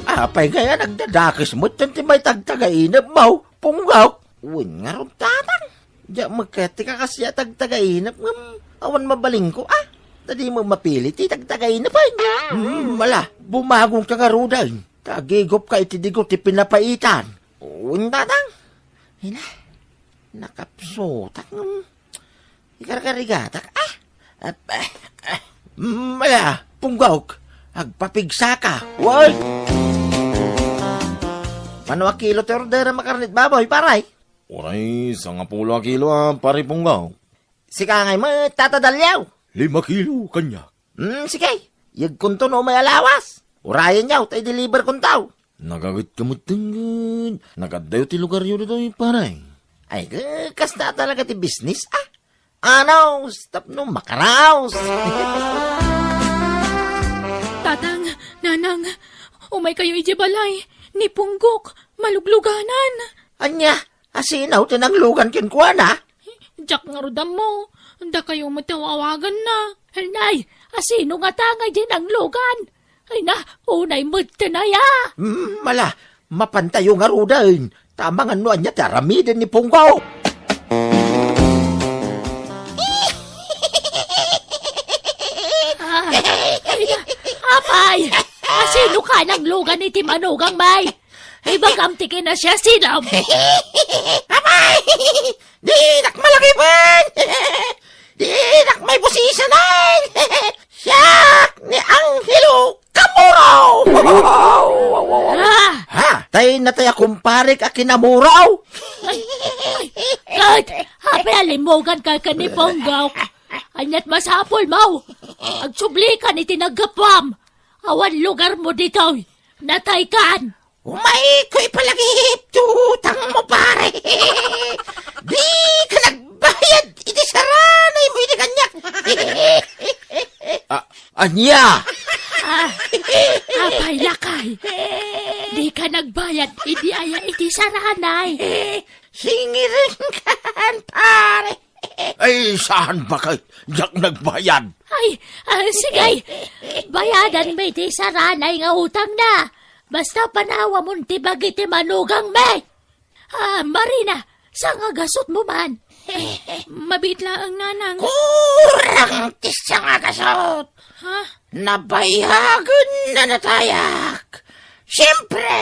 Apay kaya nagdadakis mo ti may tagtagainap mo. Punggaw. Uwin nga ron tatang. Diya magkati ka kasi tagtagainap. Awan mabaling ko Tadi mo mapili ti tagtagainap ay. Mala, bumagong ka nga ruday. Tagigop ka itidigot ti pinapaitan. Uwin tatang. Hina, nakapsotak. Ikarkarigatak. Mala, punggawk. Agpapigsa ka. Woy! Mano a kilo te order makarnit baboy, paray? Oray, 10 kilo pare punggaw. Sika ngay mo, tatadalyaw. 5 kilo kanya. Sige. Yag kunto no may alawas. Urayan yaw, tay deliver kuntaw. Nagagit ka mo tingin. Nagadayo ti lugar yun ito paray. Ay, kasta talaga ti business, Ano, stop no, makaraos. Tatang, nanang, umay kayo ijibalay. Ni punggok, malugluganan. Anya, asinaw, tinanglugan kinkuan, Jack nga rodam mo. Da kayo matawawagan na. Nay, asino nga tangay din ang lugan. Ay na, unay mo't tanaya. Mala, mapantayo nga rudain. Tamang ano anya, taramidin ni Punggaw. Apay, asino ka ng lugan ni Timanugang May? Ibang amtikin na siya sinam. Amay! Di nak malaki pan! Di nak may posisyon ay! Siyak ni Angelo Kamuraw! Tay na tayo kumparik a kinamuraw! Kahit hape alimugan ka ni Ponggaw. Anyat masapol mo. Agsubli ka ni tinagapam. Awan lugar mo dito. Nataykan. Umay ko'y palagip, tutang mo pare! Di ka nagbayad, iti saranay mo iti kanyak! Anya! Apay lakay. Di ka nagbayad, idi aya iti saranay. Singirin kan, pare! Ay, saan ba kayo? Yak nagbayad. Ay, sige. Bayadan mo iti saranay nga utang na. Basta panawa mo ti bagiti manugang me. Marina, Sa nga gasot mo man. Mabit lang ang nanang. Kurang tisa nga kasot. Ha? Nabayagan na natayak. Siyempre,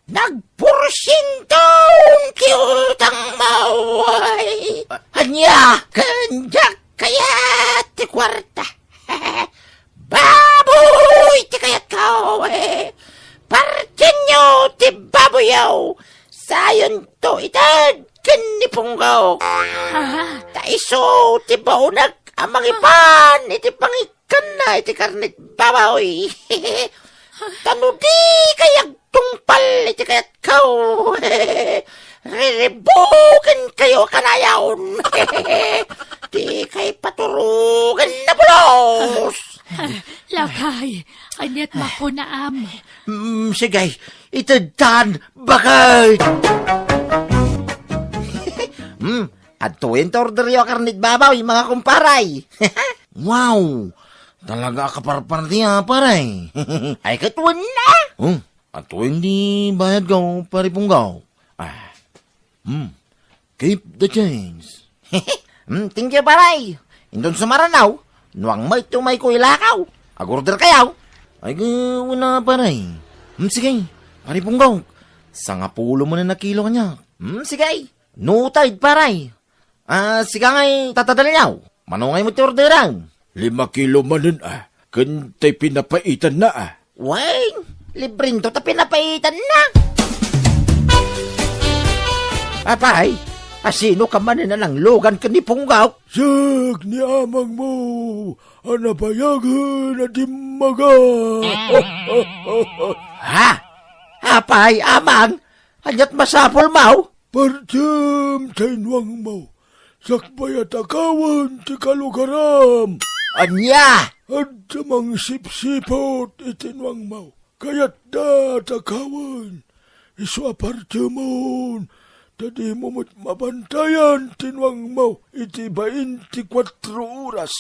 nagpursintong kiutang maway. Anya, kanyak kaya ti kwarta. Baboy ti kayat kao eh. Partin nyo ti baboyaw. Sayon to itad kanipunggaw. Taiso ti baunag amang ipan iti pangikan na iti karnit baboy. Tanudi kayag tungpal iti kayat kao. Riribugan kayo kanayaon. Di kay paturugan na bulos. Lakay, anyat mako na am. Sige, itadtan bakit? Atuin to order yo karnit babaw mga kumparay. Wow, talaga kaparpar niya paray. Ay katuan na. Ato hindi bayad gaw paripunggaw. Keep the change. Thank you paray. Indon sa maranaw, nuang may tumay ko ilakaw. Agorder kayaw. Ay gawin paray. Sige, paripunggaw. Sa nga pulo mo na kilo kanya. Sige. No tide paray. Sige ngay tatadal niyaw. Manungay mo ti orderan. 5 kilo manin Kantay pinapaitan na Weng, librin to ta pinapaitan na. Apay, asino ka man na ng logan ka ni Punggaw? Sak ni amang mo, anapayagan at imaga. Ha? Apay, amang, anyat masapol mau? Parjam tainwang mo, sakbay at akawan ti kalugaram. Anya! At samang sipsipot itinwang mo, kayat da takawan. Isu apartemon, tadi mo mo't mabantayan tinwang mo, iti 24 oras.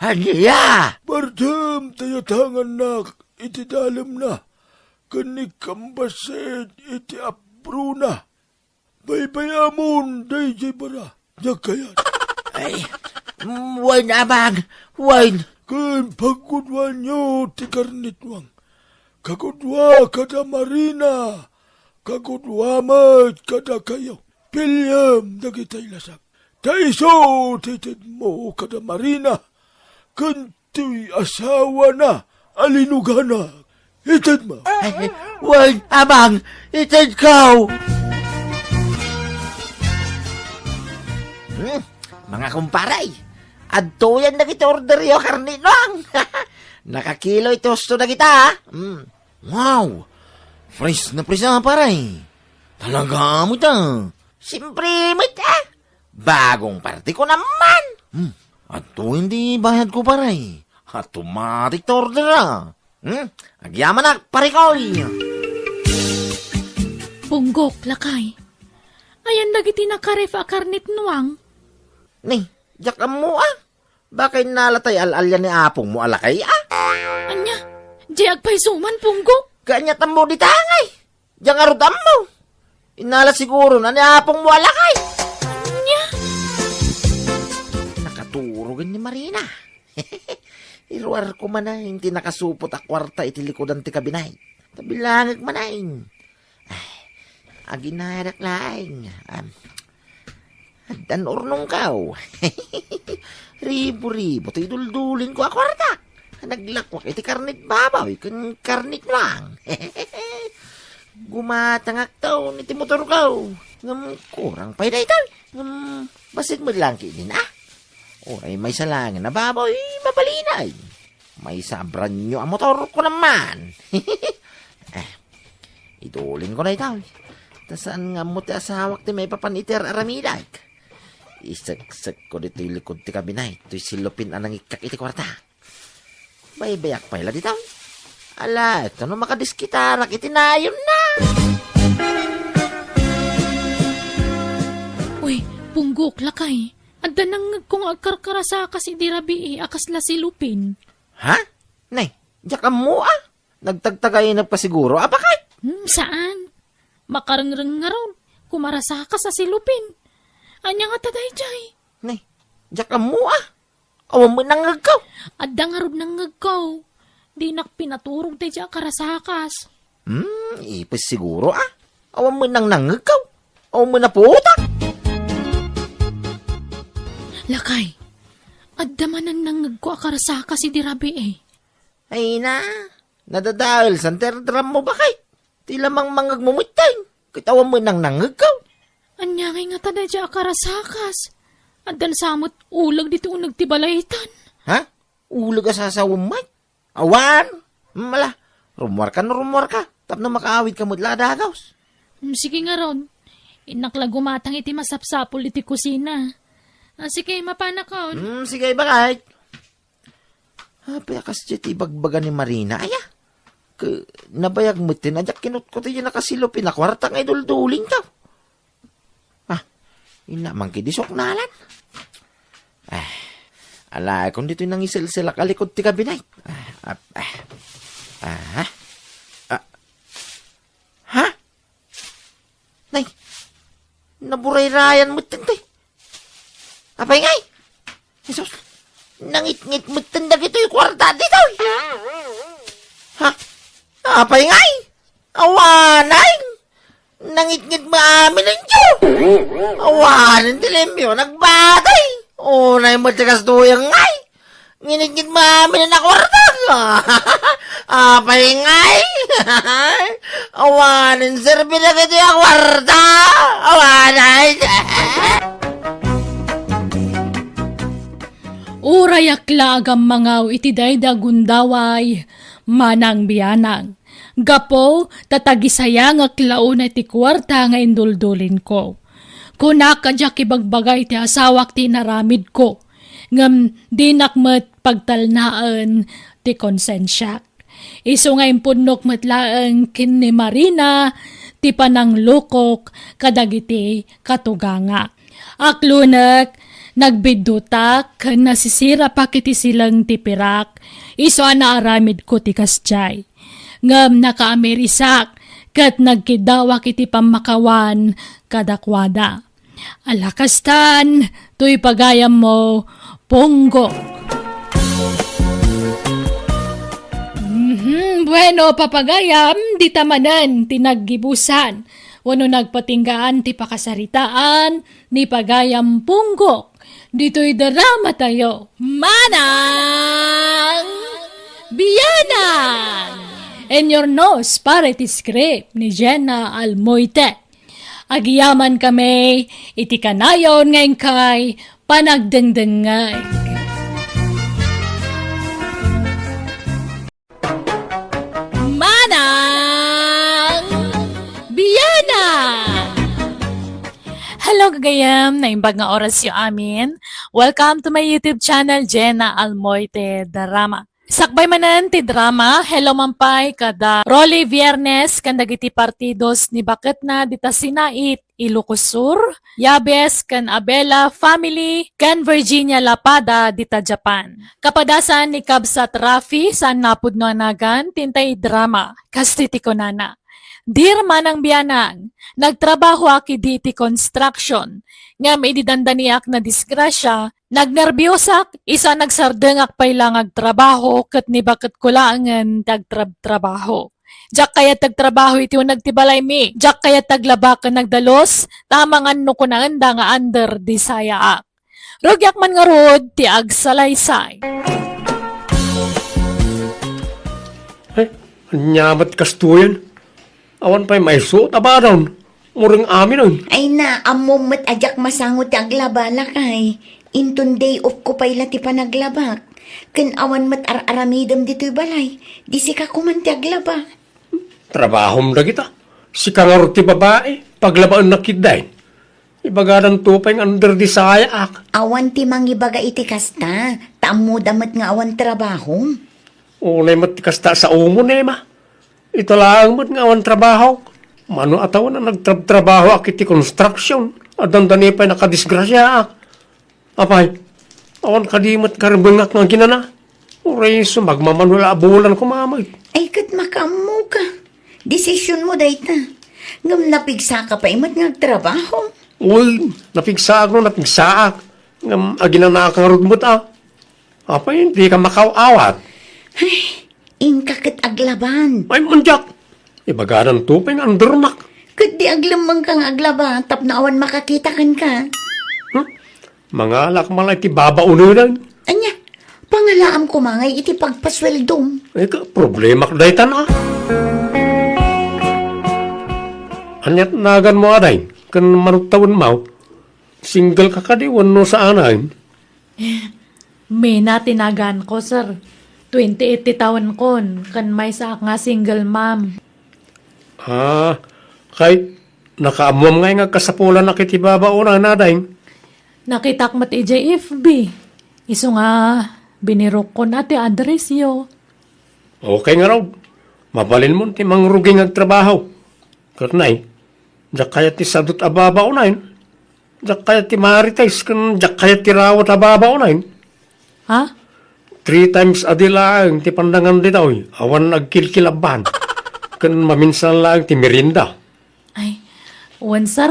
Anya! Parjam tayatangan nak, iti dalam na, kanik kambasid iti apruna. Baybayamon, day bara, kayat. Ay, wine amang, wine. Kan pagkudwa nyo ti karnitwang. Kagudwa kada marina. Kagudwa mat kada kayo. Pilyam dagitay lasak. Taiso titid mo kada marina. Kanto'y asawa na alinugana. Itid mo. Ay, wine amang, itid kaw. Mga kumparay, adto yan na kita order yo karninong. Nakakilo itosto na kita. Wow, fresh na paray. Talaga mo ta. Siyempre, mata. Bagong party ko naman. Ato hindi bayad ko paray. Automatic to order Agyaman na, parikoy. Punggok, lakay. Ayan nagiti nakaref a karnit nuang. Ni, jak mo Bakit nalatay al-alyan ni apong mo alakay Anya, diag pa'y suman, punggok. Kanya tambo di tangay. Diyang arudam mo. Inala siguro na ni apong mo alakay. Anya, Nakaturogan ni Marina. Iruar ko man hindi nakasupot a kwarta iti likodan ti kabinay. Tabilangag manain. Aginarak laing. Dan urnong kaw. Ribo-ribo, ito iduldulin ko a kwarta. Naglakwak iti karnit babaw, kan karnit lang. Gumatangak taw, iti motor kaw. Kurang pa'y na ito. Basit mo lang kinin Oray, may salangin na babaw, mabalinay. May sabran nyo ang motor ko naman. Idulin ko na ito. Tasaan nga mo ti asawak ti may papaniter aramidag. Isagsak ko dito yung likod ti kabinay. Ito'y silupin anang ikak iti kwarta. Baybayak pa ila dito. Ala, ito no makadiskitarak iti nayon na. uy, punggok, lakay. Adda nang kung agkarkarasa kasi di rabi akas la silupin. Ha? Nay, diyak mo Nagtagtagayin na pa siguro. Bakit? Saan? Makarangrang nga ron. kumarasa ka sa silupin. Anya nga taday jay. Nay, jak mo Awan mo nangagaw. At dangarod ng ngagkaw. Di nak pinaturog tayo dyan karasakas. Ipis siguro Awan mo nang nangagaw. Awan mo na putak. Lakay, at damanan ng ngagko karasakas si Dirabi eh. Ay na, nadadahil sa terdram mo bakay. Di lamang mangagmumutay. Kitawan mo nang nangagaw. Anya nga taday dyan karasakas. At samot ulag dito nagtibalaitan. Ha? Ulag asasawang may? Awan! Mala, rumwar ka. Tap na makaawid ka mo dagaws. Sige nga ron. Inakla gumatang iti masapsapol iti kusina. Sige, mapana ka. Sige, bakay. Payakas dyan ibagbaga ni Marina. Nabayag mo tin. Adyak kinut ko tayo nakasilupin na kwartang ay dulduling ka. Inamang kidisok nalan. Alay, kung dito'y nangisil-sila kalikod ti kabinay. Ha? Nay, naburay-rayan mo tintoy. Apay ngay. Jesus, nangit-ngit mo tindag ito'y kwarta dito. Ha? Apay ngay. Awanay. Nangit-ngit maamin ang Diyo. Awanin tilembyo, nagbatay. Unay mo tikas tuyang ngay. Nginit-ngit maamin na kwarta. Apay ngay. Awanin serbi na kito yung kwarta. Awanay. Urayak lagam mangaw iti dayda gundaway. Manang biyanang. Gapo, tatagisaya nga klaon na ti kwarta nga induldulin ko. Kunak kadya kibagbagay ti asawak ti naramid ko. Ngam di nakmet pagtalnaan ti konsensyak. Iso nga impunok matlaang kin ni Marina ti pananglukok kadagiti katuganga. Aklunak, nagbidutak, nasisira pa kiti silang tipirak. Iso na aramid ko ti kasjay. Ngam nakaamerisak, kat nagkidawak iti pamakawan kadakwada. Alakastan, tuy pagayam mo, punggok. Bueno, papagayam, di tamanan, tinaggibusan. Wano nagpatinggaan ti pakasaritaan, ni pagayam punggok. Dito'y drama tayo. Manang Biyanang! And your nose para iti script ni Jenna Almoite. Agiyaman kami, iti kanayon ngayon kay panagdengdengay. Manang Biyana! Hello kagayam, naimbag nga oras yung amin. Welcome to my YouTube channel, Jenna Almoite Drama. Sakbay manan ti drama, hello mampay kada Rolly Viernes kan dagiti partidos ni bakit na dita Sinait, Ilocos Sur, Yabes kan Abela family kan Virginia Lapada dita Japan. Kapadasan ni Kabsat Rafi san napudno anagan tintay drama kastiti konana. Dear Manang Biyanang, nagtrabaho aki diti construction. Nga may didandaniak na disgrasya, nagnerbyosak, isa nagsardengak pailang agtrabaho, kat ni bakit kulaangan tagtrabaho. Jak kaya tagtrabaho iti nagtibalay mi, jak kaya taglabakan nagdalos, tamang ano ko na anda nga under di sayaak. Rogyak man nga rod, ti agsalaysay. Ay, anyamat kastuyan. Awan pa'y may suot abaron. Muring amin nun. Ay na, amom mat ajak masangot ti aglabala kay. Intun day off ko pa'y lati panaglabak. Ken awan mat aramidam dito'y balay. Di si ka kuman ti aglaba. Trabahom na kita. Si kangarot ti babae. Paglabaan na kiday. Ibagaran tupay ng under di sayak. Awan ti mangibaga iti kasta. Taamo damat nga awan trabaho. Unay mat kasta sa umon eh ma. Ito lang mat nga awan trabaho. Mano ataw na nagtrabaho akiti construction. Adan dani pa'y nakadisgrasya ak. Apay, awan kadimat karibengak nga ginana. Uray sumagmamanula abulan ko mamay. Ay kat makamu ka. Desisyon mo dayta. Ngam napigsa ka pa imat nga trabaho. Uy, napigsaak no, napigsaak. Ngam, aginanakang rudmut Apa hindi ka makawawat? Ingka kat aglaban. Ay, manjak. Ibagaran tuping ang durnak. Kat di aglamang kang aglaba, tap na awan makakita kan ka. Mga alak malay ti babaununan. Anya, pangalaam ko mangay iti pagpasweldom. Ay ka, problema ka daytan Anyat nagan mo aday, kan manutawin mo, single ka kadi, wano sa anay. May natinagan ko, sir. 28 taon kon, kan may sa nga single mom. Kahit nakaamuam nga kasapulan na kitibaba una naday. Nakitak mat EJFB. Iso nga, binirok ko na ti address yo. Okay nga raw, mabalin mo ti mangruging agtrabaho. Karnay, jak kaya ti sadot ababa unayin. Jak kaya ti marites, kan jak kaya ti rawat ababa unayin. Ha? 3 times adilang ti pandangan dito, awan nagkilkilaban. Kan maminsan lang ti merinda. Ay, uwan, sir.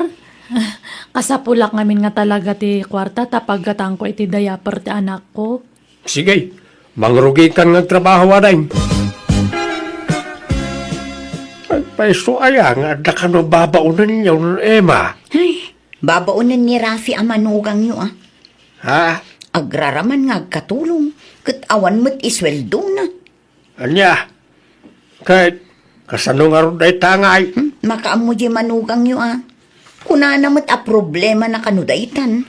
Kasapulak ngamin nga talaga ti kwarta tapag gatang ko iti diaper ti anak ko. Sige, mangrugi kan nga trabaho aday. Ay, paiso aya nga adda ka no babaunan ninyo, Emma. Ay, babaunan ni Rafi ang manugang nyo Ha? Agraraman nga katulong, kat awan mo't isweldo na. Anya? Kahit kasano nga ron day tangay. Makaamo di manugang nyo Kuna namat a problema na kanudaitan.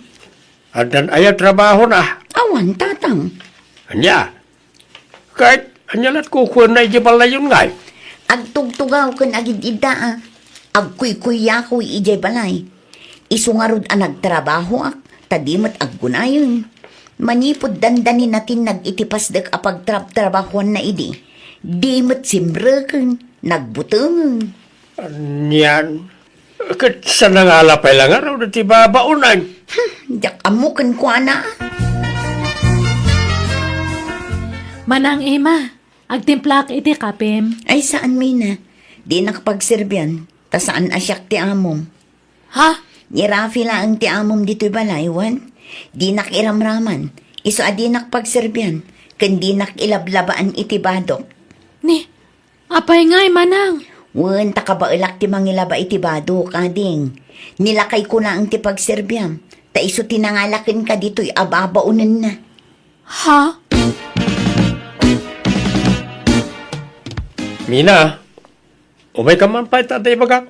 Adan aya trabaho na. Awan tatang. Anya? Kahit anya lat kukuha na ijibal na yun ngay. Agtugtugaw kan agid ida Agkuy-kuya ko ijay balay. Isungarod ang nagtrabaho tadimat aggunayon. Manipod dandanin natin nag-itipasdag a pagtrabahuan na idi. Di mat simbrakan, nagbutangan. Anyan? Kat sa nangalapay lang araw na ti babaunan. Yak amukan ko Manang Emma, agtimplak iti kapim. Ay saan may na? Di nakapagserbyan. Ta saan asyak ti amom? Ha? Ni Rafi lang ti amom dito'y balaywan. Di nakiramraman. Iso adi nakapagserbyan. Kan di nakilablabaan iti badok. Ni, apay ngay, manang. Wen, takabailak ti mangilaba iti badok, ading. Nilakay ko na ang ti pagserbyam. Ta iso tinangalakin ka dito'y ababaunan na. Ha? Mina, umay ka man pa tatay bagak.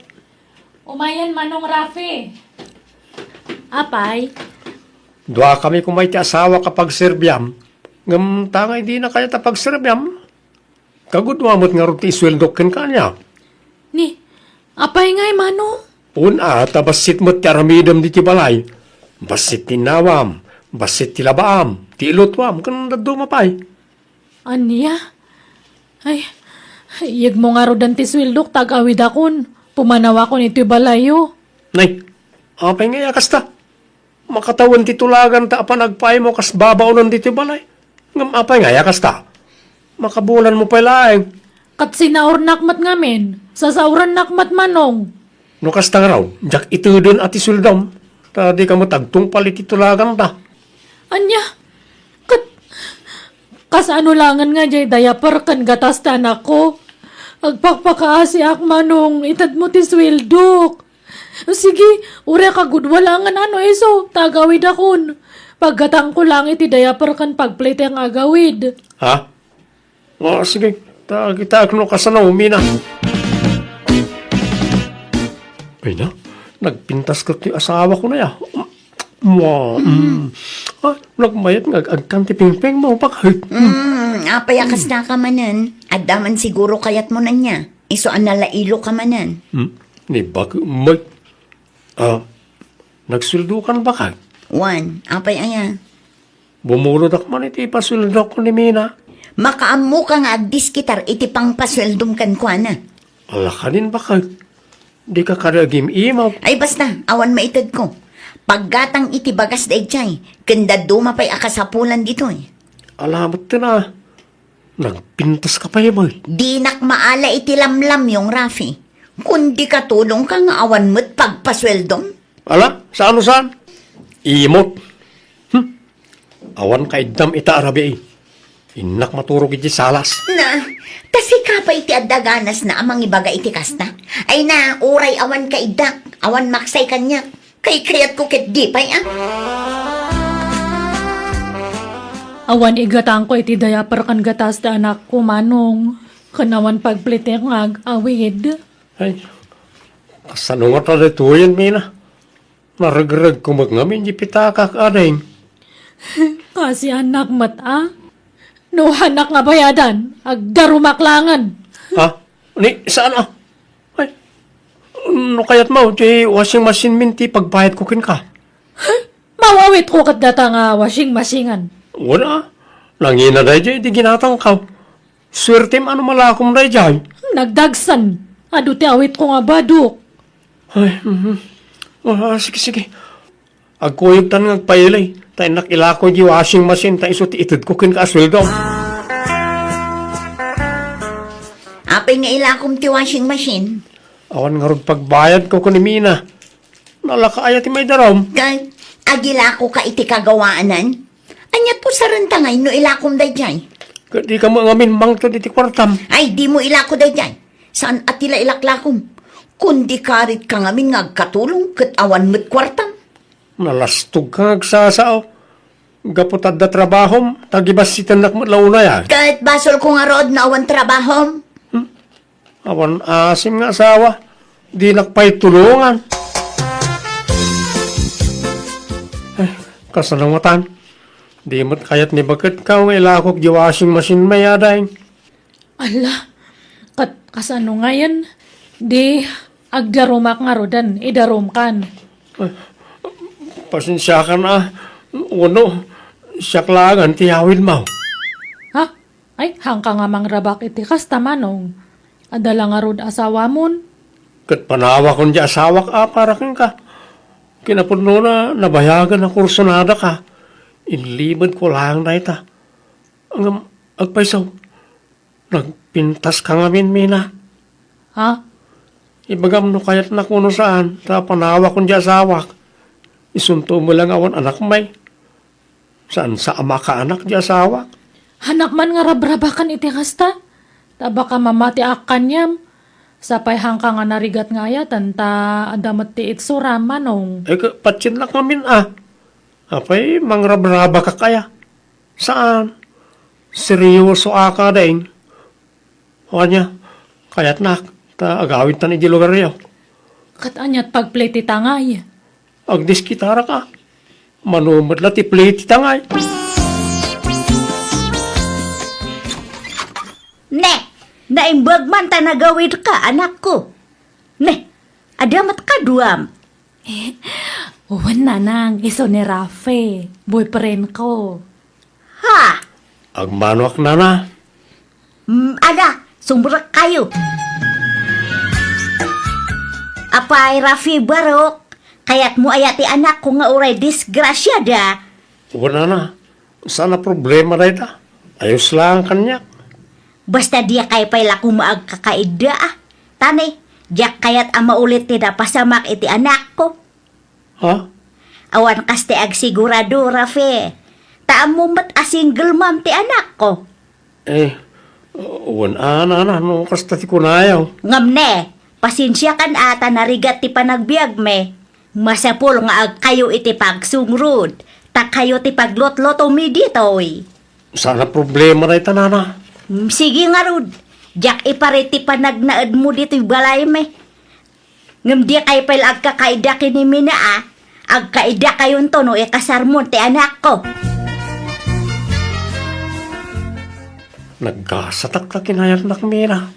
Umayan manong Rafi. Apay? Dua kami kumay ti asawa kapag serbyam. Ngam tangay di na kaya tapag serbyam. Kagudwamot nga rin ti isweldo ken kanya. Ni, apay ngay, manong? Una, tabasit mo ti aramidam di ti balay. Basit ti nawam, basit ti labaam, ti ilotwam, kan dumapay. Anya? Ay, iyag mo nga rodan ti swildok, tag-awid akon. Pumanawa ko nito balayo. Nay, apay nga kasta. Makatawan ti tulagan ta apa nagpay mo kas babaunan di ti balay. Ngam apay nga kasta. Makabulan mo pa laeng. Kat sinaur nakmat ngamin, sasauran nakmat manong. No kasta nga raw, jak itudin at isuldam. Ta di ka mo tagtung palit itulagan ta. Anya? Kat, kasano langan nga jay diaper kan gatas tanak ko. Agpakpakaasi ak manong, itad mo ti swildok. Sige, ure ka gudwalangan iso, tagawid akon. Paggatang ko lang iti diaper kan pagplate ang agawid. Ha? O sige, kita no kasanaw, Mina. Ay na, nagpintas ka ti asawa ko na ya. Nagmayat nga agkanti pingping mo bakit? Apayakas na ka manan. Adaman siguro kayat mo na niya. Iso analailo ka manan. Ni bakit may... nagsuldukan ba ka? Wan, apay aya. Bumulod ako man iti pasuldo ko ni Mina. Makaammo ka nga agdiskitar iti pang pasweldom kan kwa na. Alakanin ba ka? Di ka karagim imaw. Ay basta, awan maitad ko. Paggatang iti bagas da ijay, kanda dumapay akasapulan dito Alamat ka na. Nagpintas ka pa yun. Di nak maala iti lamlam yung Rafi. Kundi katulong ka nga awan mo't pagpasweldom. Ala, saan? Imot. Awan ka idam ita arabi. Inak maturog iti salas. Na, tasi ka pa iti adaganas na amang ibaga iti kasta. Ay na, uray awan ka idak, awan maksay kanya. Kay kayat ko ket di pay Awan igatang ko iti diaper kan gatas da anak ko manong. Kanawan pagplite ng awid. Ay, kasano nga talituyan, Mina? Naragrag ko magnamin di pitakak ading. Kasi anak mata. No hanak nga bayadan. Agdarumaklangan. Ha? Ni, saan Ay, no kayat mo, di washing machine minti pagbayad ko kin ka. Mawawit ko kat data nga washing masingan. Wala. Langina dahi di, di ginatang ka. Swerte ano malakom dahi di. Nagdagsan. Ado ti awit ko nga baduk. Ay, sige. Agkuyog tan nga pailay. Tayo nakilako di washing machine, tayo iso ti itid ko kin ka asweldo. Apay nga ilakom ti washing machine. Awan nga rog pagbayad ko ni Mina. Nalakaaya ti may darom. Kay, agila ko ka iti kagawaanan. Anyat po sa rentangay no ilakom day jay. Di ka mo ngamin mangto di ti kwartam. Ay, di mo ilako day jay. Saan atila ilaklakom? Kundi karit ka ngamin ngagkatulong ket awan met kwartam. Nalastog ka nagsasao. Gaputad da trabahom, tagibas si tanak mo launa yan. Kahit basol ko nga rood na awan trabahom. Awan asim nga asawa. Di nakpay tulungan. Ay, kasalamatan. Di mo't kayat ni bakit ka ang ilakok di washing machine mayadaing. Ala. Kasano nga yan? Di agdarumak nga rodan. Idarum kan. Pasensya ka na. Uno, siyaklangan tiyawin mo. Ha? Ay, hangka nga mangrabak iti kasta manong. Adala nga rod asawa mon. Kat panawa kong di asawak para kin ka. Kinapuno na nabayagan na kursonada ka. Inlibad ko lang na ita. Ang agpaisaw. Nagpintas ka nga Mina. Ha? Ibagam no kayat na kuno saan. Ta panawa kong di asawak. Isunto mo lang awan anak may. Saan sa ama ka anak di asawak? Hanak man nga rabrabakan iti kasta. Taba ka mamati akan yam. Sapay hangka nga narigat nga ayatan ta adamat ti itsuram manong. Eh, patsin lang kami Apay, mangrabraba ka kaya. Saan? Seryoso aka daing. O niya, kayat na, agawin tan iti lugar niyo. Katanyat pagplete tangay. Agdiskitara ka. Manumad la ti plate tangay. Ne, naimbag man ta nagawid ka, anak ko. Ne, adamat ka duam. Uwan na nang iso ni Rafe. Boyfriend ko. Ha? Agmanwak na. Ada, sumberak kayo. Apay, Rafi Barok, kayat mo ayati anak ko nga uray disgrasya da. Wala na. Sana problema na ita. Ayos lang kanyak. Basta dia kay pay laku maag kakaida Tane, diyak kayat ama ulit ti da pasamak iti anak ko. Ha? Awan kaste ag sigurado, Rafi. Taam mo mat a single mom ti anak ko. Wala na. No, kasta ti kunayaw. Ngamne, pasensya kan ata narigat ti panagbiag me. Masapol nga ag kayo iti pagsungrod. Tak kayo ti paglot-loto mi ditoy. Sana problema na ita, nana. Sige nga rod. Diyak ipariti panagnaad mo dito'y balay me. Ngam di kay pala agkakaida kini mina Agkaida kayon to no ikasar mo ti anak ko. Nagkasatak na kinayat na Mina.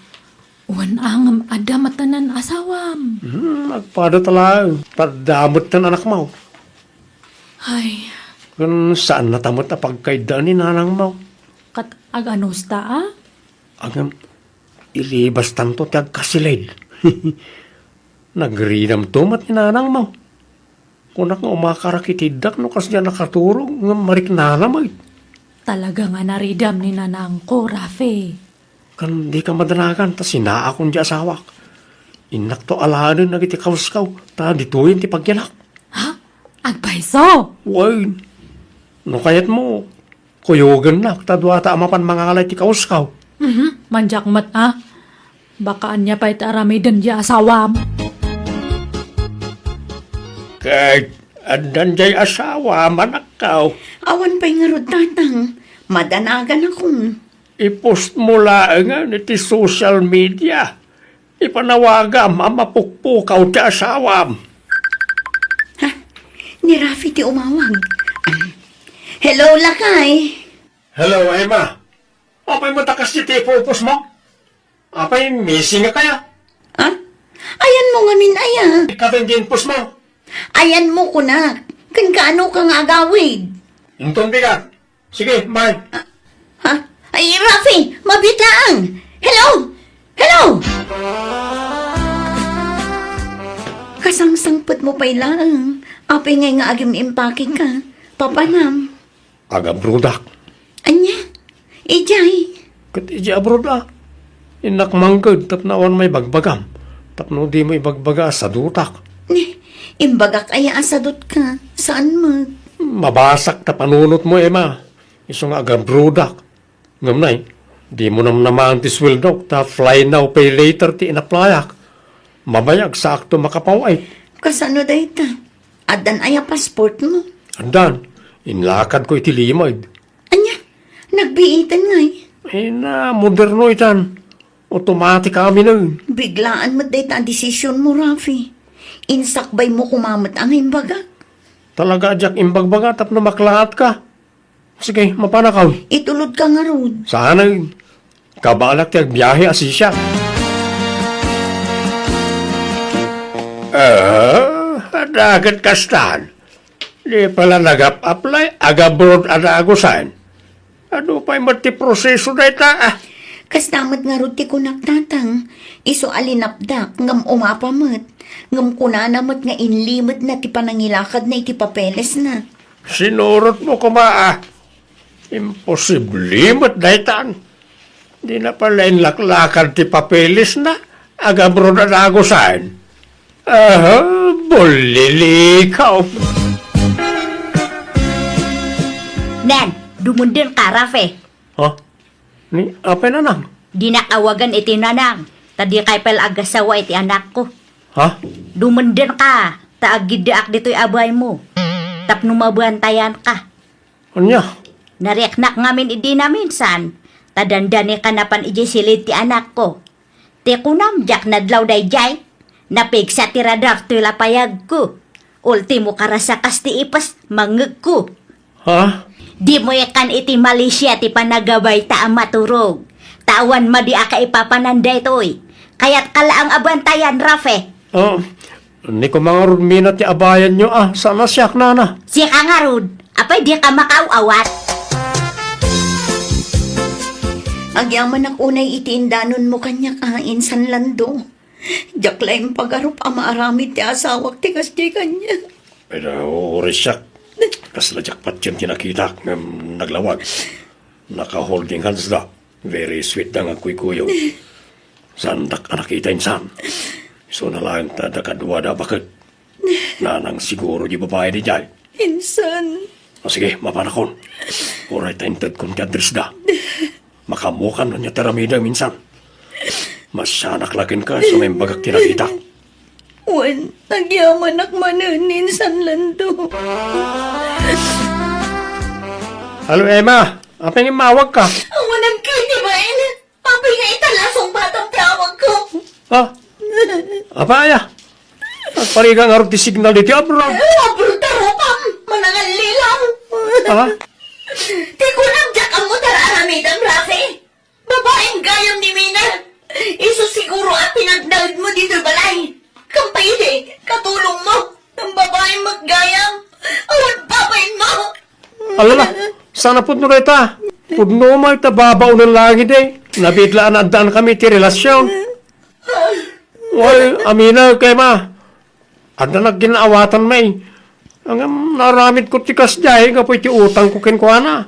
Uwan angam ada matanan asawam. Nagpada talang. Padamot na anak mo. Ay, Kung saan natamot na pagkaidaan ni nanang mo. kat aganos ta Agam, ilibas tanto ti agkasilid. Nagrinam tumat ni nanang mo. Kunak nga umakarakitidak no kas dyan nakaturog nga marik nanamay. Talaga nga naridam ni nanang ko, Rafe. Kan di ka madanagan, ta sinaa kong di asawak. Inak to alahanin na iti kauskaw, ta dituyin ti pagyanak. Ha? Agpaiso! Way, no kayat mo, kuyugan na, tadwa ta amapan mga kalay ti kauskaw. Manjak mat ha? Bakaan niya pa itaramidan di asawam. Kahit andan jay asawa, manakaw, Awan pa'y nga rod tatang. Madanagan akong. ipost mo lang iti social media. Ipanawagam, amapukpukaw ti asawam. Ni Rafi ti umawag. Hello, Lakay. Hello, Emma. Apay mo takas ti pupus mo? Apay, missing nga kaya? Ha? Ayan mo nga min aya. Ikaw din pus mo. Ayan mo ko na. Kan kaano ka nga agawid. Intong bigat. Sige, bye. Ha? Ay, Rafi, mabitlaang. Hello? Hello? Kasangsangpot mo pa'y lang. Apay ngay nga agim impake ka. Papanam. Aga brudak. Anya? Ijay. Kat iji abroad Inak manggod, tapnawan may bagbagam. Tapno di mo ibagbaga sa dutak. Imbagak aya asadot ka. Saan mo? Mabasak ta panunot mo, Emma. Iso nga aga brudak. Ngamnay, di mo naman ti sweldo. Ta fly now, pay later ti inaplayak. Mabayag sa akto makapaway. Kasano day ta? Adan aya passport mo. Andan, inlakad ko iti limad. Anya? Nagbiitan ngay. Na moderno itan. Automatic kami na yun. Biglaan mo day ta ang desisyon mo, Rafi. Insakbay mo kumamat ang imbaga. Talaga ajak imbagbaga tapno maklaat ka. Sige, mapanakaw. Itulod ka nga rod. Sana yun. Kabalak ti agbiyahe asisya. Dagat kastan. Di pala nag-apply, aga-broad anagusan. Ano pa'y mati proseso na ita? Kas damat nga rod ti kunak tatang. Iso alinapdak ngam umapamat. Ngam kunanamat nga inlimot na ti panangilakad na iti papeles na. Sinurot mo kumaa. Imposible mo't daitan. Di na pala inlaklakan ti papeles na. Aga-broad anagusan. Bulilikaw. Nan, dumundin ka, Rafe. Ha? Ni, apa na nang? Di nakawagan iti nanang. Tadi kay pel agasawa iti anak ko. Ha? Dumundin ka. Taagiddaak dito'y abay mo. Tapno mabuantayan ka. Anya? Nariaknak ngamin idi na minsan. Tadandani ka napan iji silid ti anak ko. Ti kunam jak nadlaw day jay. Napig sa tiradar to'y lapayag ko. Ultimo karasakas ti ipas mangeg ko. Ha? Di mo yakan iti Malaysia ti panagabay ta ang maturog. Tawan ma di aka ipapananday to'y. Kaya't kalaang abantayan, Rafe. Oh, ni ko mga rumina ti abayan nyo sana siyak nana. Si ka nga rod, apay di ka makaawat. Agyaman ak unay itiindanon mo kanya insan lando. Jaklaim pagarup ama aramid ti asawak ti kasdi kanya. Pero orisyak. Kasla jakpat yun tinakita ng naglawag. Naka-holding hands da. Very sweet da nga kuy-kuyo. Sandak nakita insan. So na lang tada kadwa da bakit. Nanang siguro di babae di jay. Insan. O sige, mapanakon. Oray taintad kong kadres da. Makamukan na niya taramida minsan. Masyanak lakin ka sa may bagak tinakita. Wan, nagyaman ak manan insan lando. Halo Emma, apa yung mawag ka? Awan ang kini ba Papi nga italasong batang tawag ko. Ha? Apa ya? Parigang harap di signal dito, bro. Abruta ropam, manangal lilang. Ha? Di ko nagdak ang mutar aramidang Rafi. Babaeng gayam ni Mina. Iso siguro at pinagdawid mo dito balay. Kampayde, katulong mo. Ang babaeng maggayam. Awan papain mo. Alala, sana po nung reta. Pudno mo ita babaw ng langit eh. Nabitlaan at daan kami ti relasyon. Oy, amina kay ma. At na nagginawatan may. Ang naramit ko ti kasjay, kapoy ti utang ko kinkwana.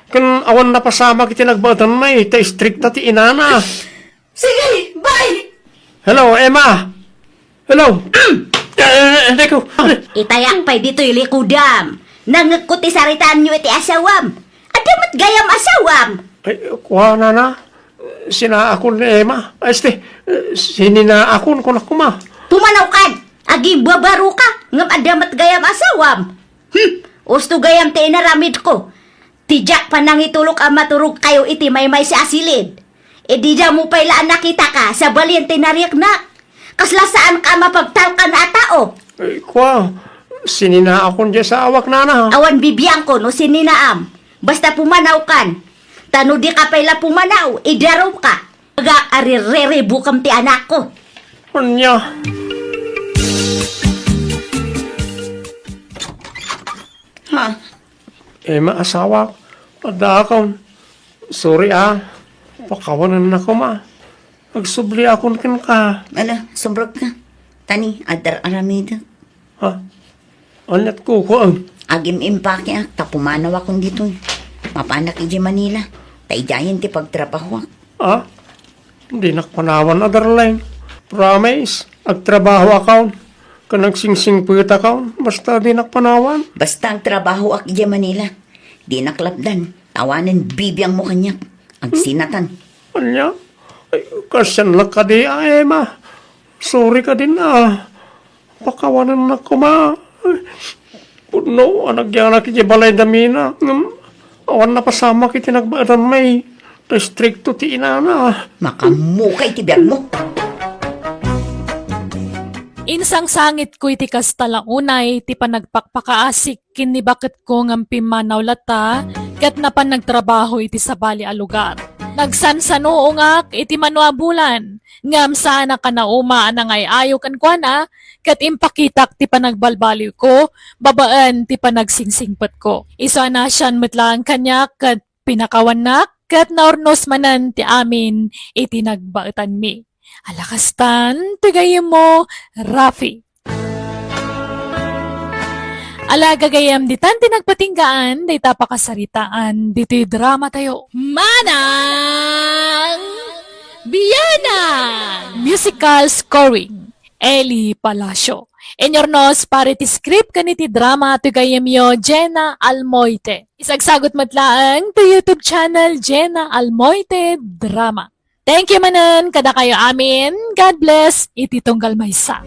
Kan awan na pasama kiti nagbatan may, ta strict na ti inana. Sige, bye. Hello, Emma! Hello! Hindi ko. Itayak pa'y dito'y likudam. Nangagkuti saritaan nyo iti asawam. Adamat gayam asawam. Ay, kuha na. Sinaakon ni Emma. Sininaakon ko na kuma. Pumanaw kan. Agi babaro ka. Ngam adamat gayam asawam. Usto gayam ti inaramid ko. Tijak pa nang itulok ang maturog kayo iti may si asilid. E di dya mo pa'y laan nakita ka sa balyan tinariyak na. Kasla saan ka mapagtalkan na tao. Ay, kuha. Sininaakon dyan sa awak na. Awan bibiyang ko no sininaam. Basta pumanaw kan. Tano di ka pa'y la pumanaw. Idaraw ka. Mag-arirere bukam ti anak ko. Anya. Ha? Emma, asawa. Padakon. Sorry Pakawanan na ko Nagsubli akon kin ka. Ala, sobrog ka. Tani, adar aramida. Ha? Alat ko ang. Agim impake tapumanaw akong dito. Mapanak iji Manila. Taijayan ti pagtrabaho. Hindi nakpanawan adarlain. Promise. Agtrabaho akaw. Kanagsingsing puyot akaw. Basta di nakpanawan. Basta ang trabaho ak iji Manila. Di naklapdan. Tawanan bibiyang mo kanyak. Ang sinatan. Anya? Ay, kasyan lang ka di, Emma. Sorry ka din, Pakawanan na ko, Puno, anagyan na kiti balay damina. Awan na pasama kiti nagbaadan may restricto ti inana. Makamukay ti biyag mo. Insang sangit ko iti kastalaunay, ti panagpakpakaasik kini bakit ko ngampi manaw lata, kat napan nagtrabaho iti sabali a lugar. Nagsansanuongak iti manuabulan, ngam sana ka na uma anang ay ayo kan kwa na, kat impakitak ti panagbalbaliw ko, babaan ti panagsingsingpat ko. Isa na siyan matlang kanya kat pinakawanak, kat naornos manan ti amin iti nagbaetan mi. Alakastan, tigayem mo, Rafi. Ala gagayam ditan tinagpatinggaan, dita pakasaritaan, dito'y drama tayo. Manang Biyanang! Musical scoring, Eli Palacio. Enyornos parity script kaniti drama tigayem yo Jenna Almoite. Isagsagot matlaang to YouTube channel Jenna Almoite Drama. Thank you manan kada kayo amin. God bless. Iti tunggal maysa.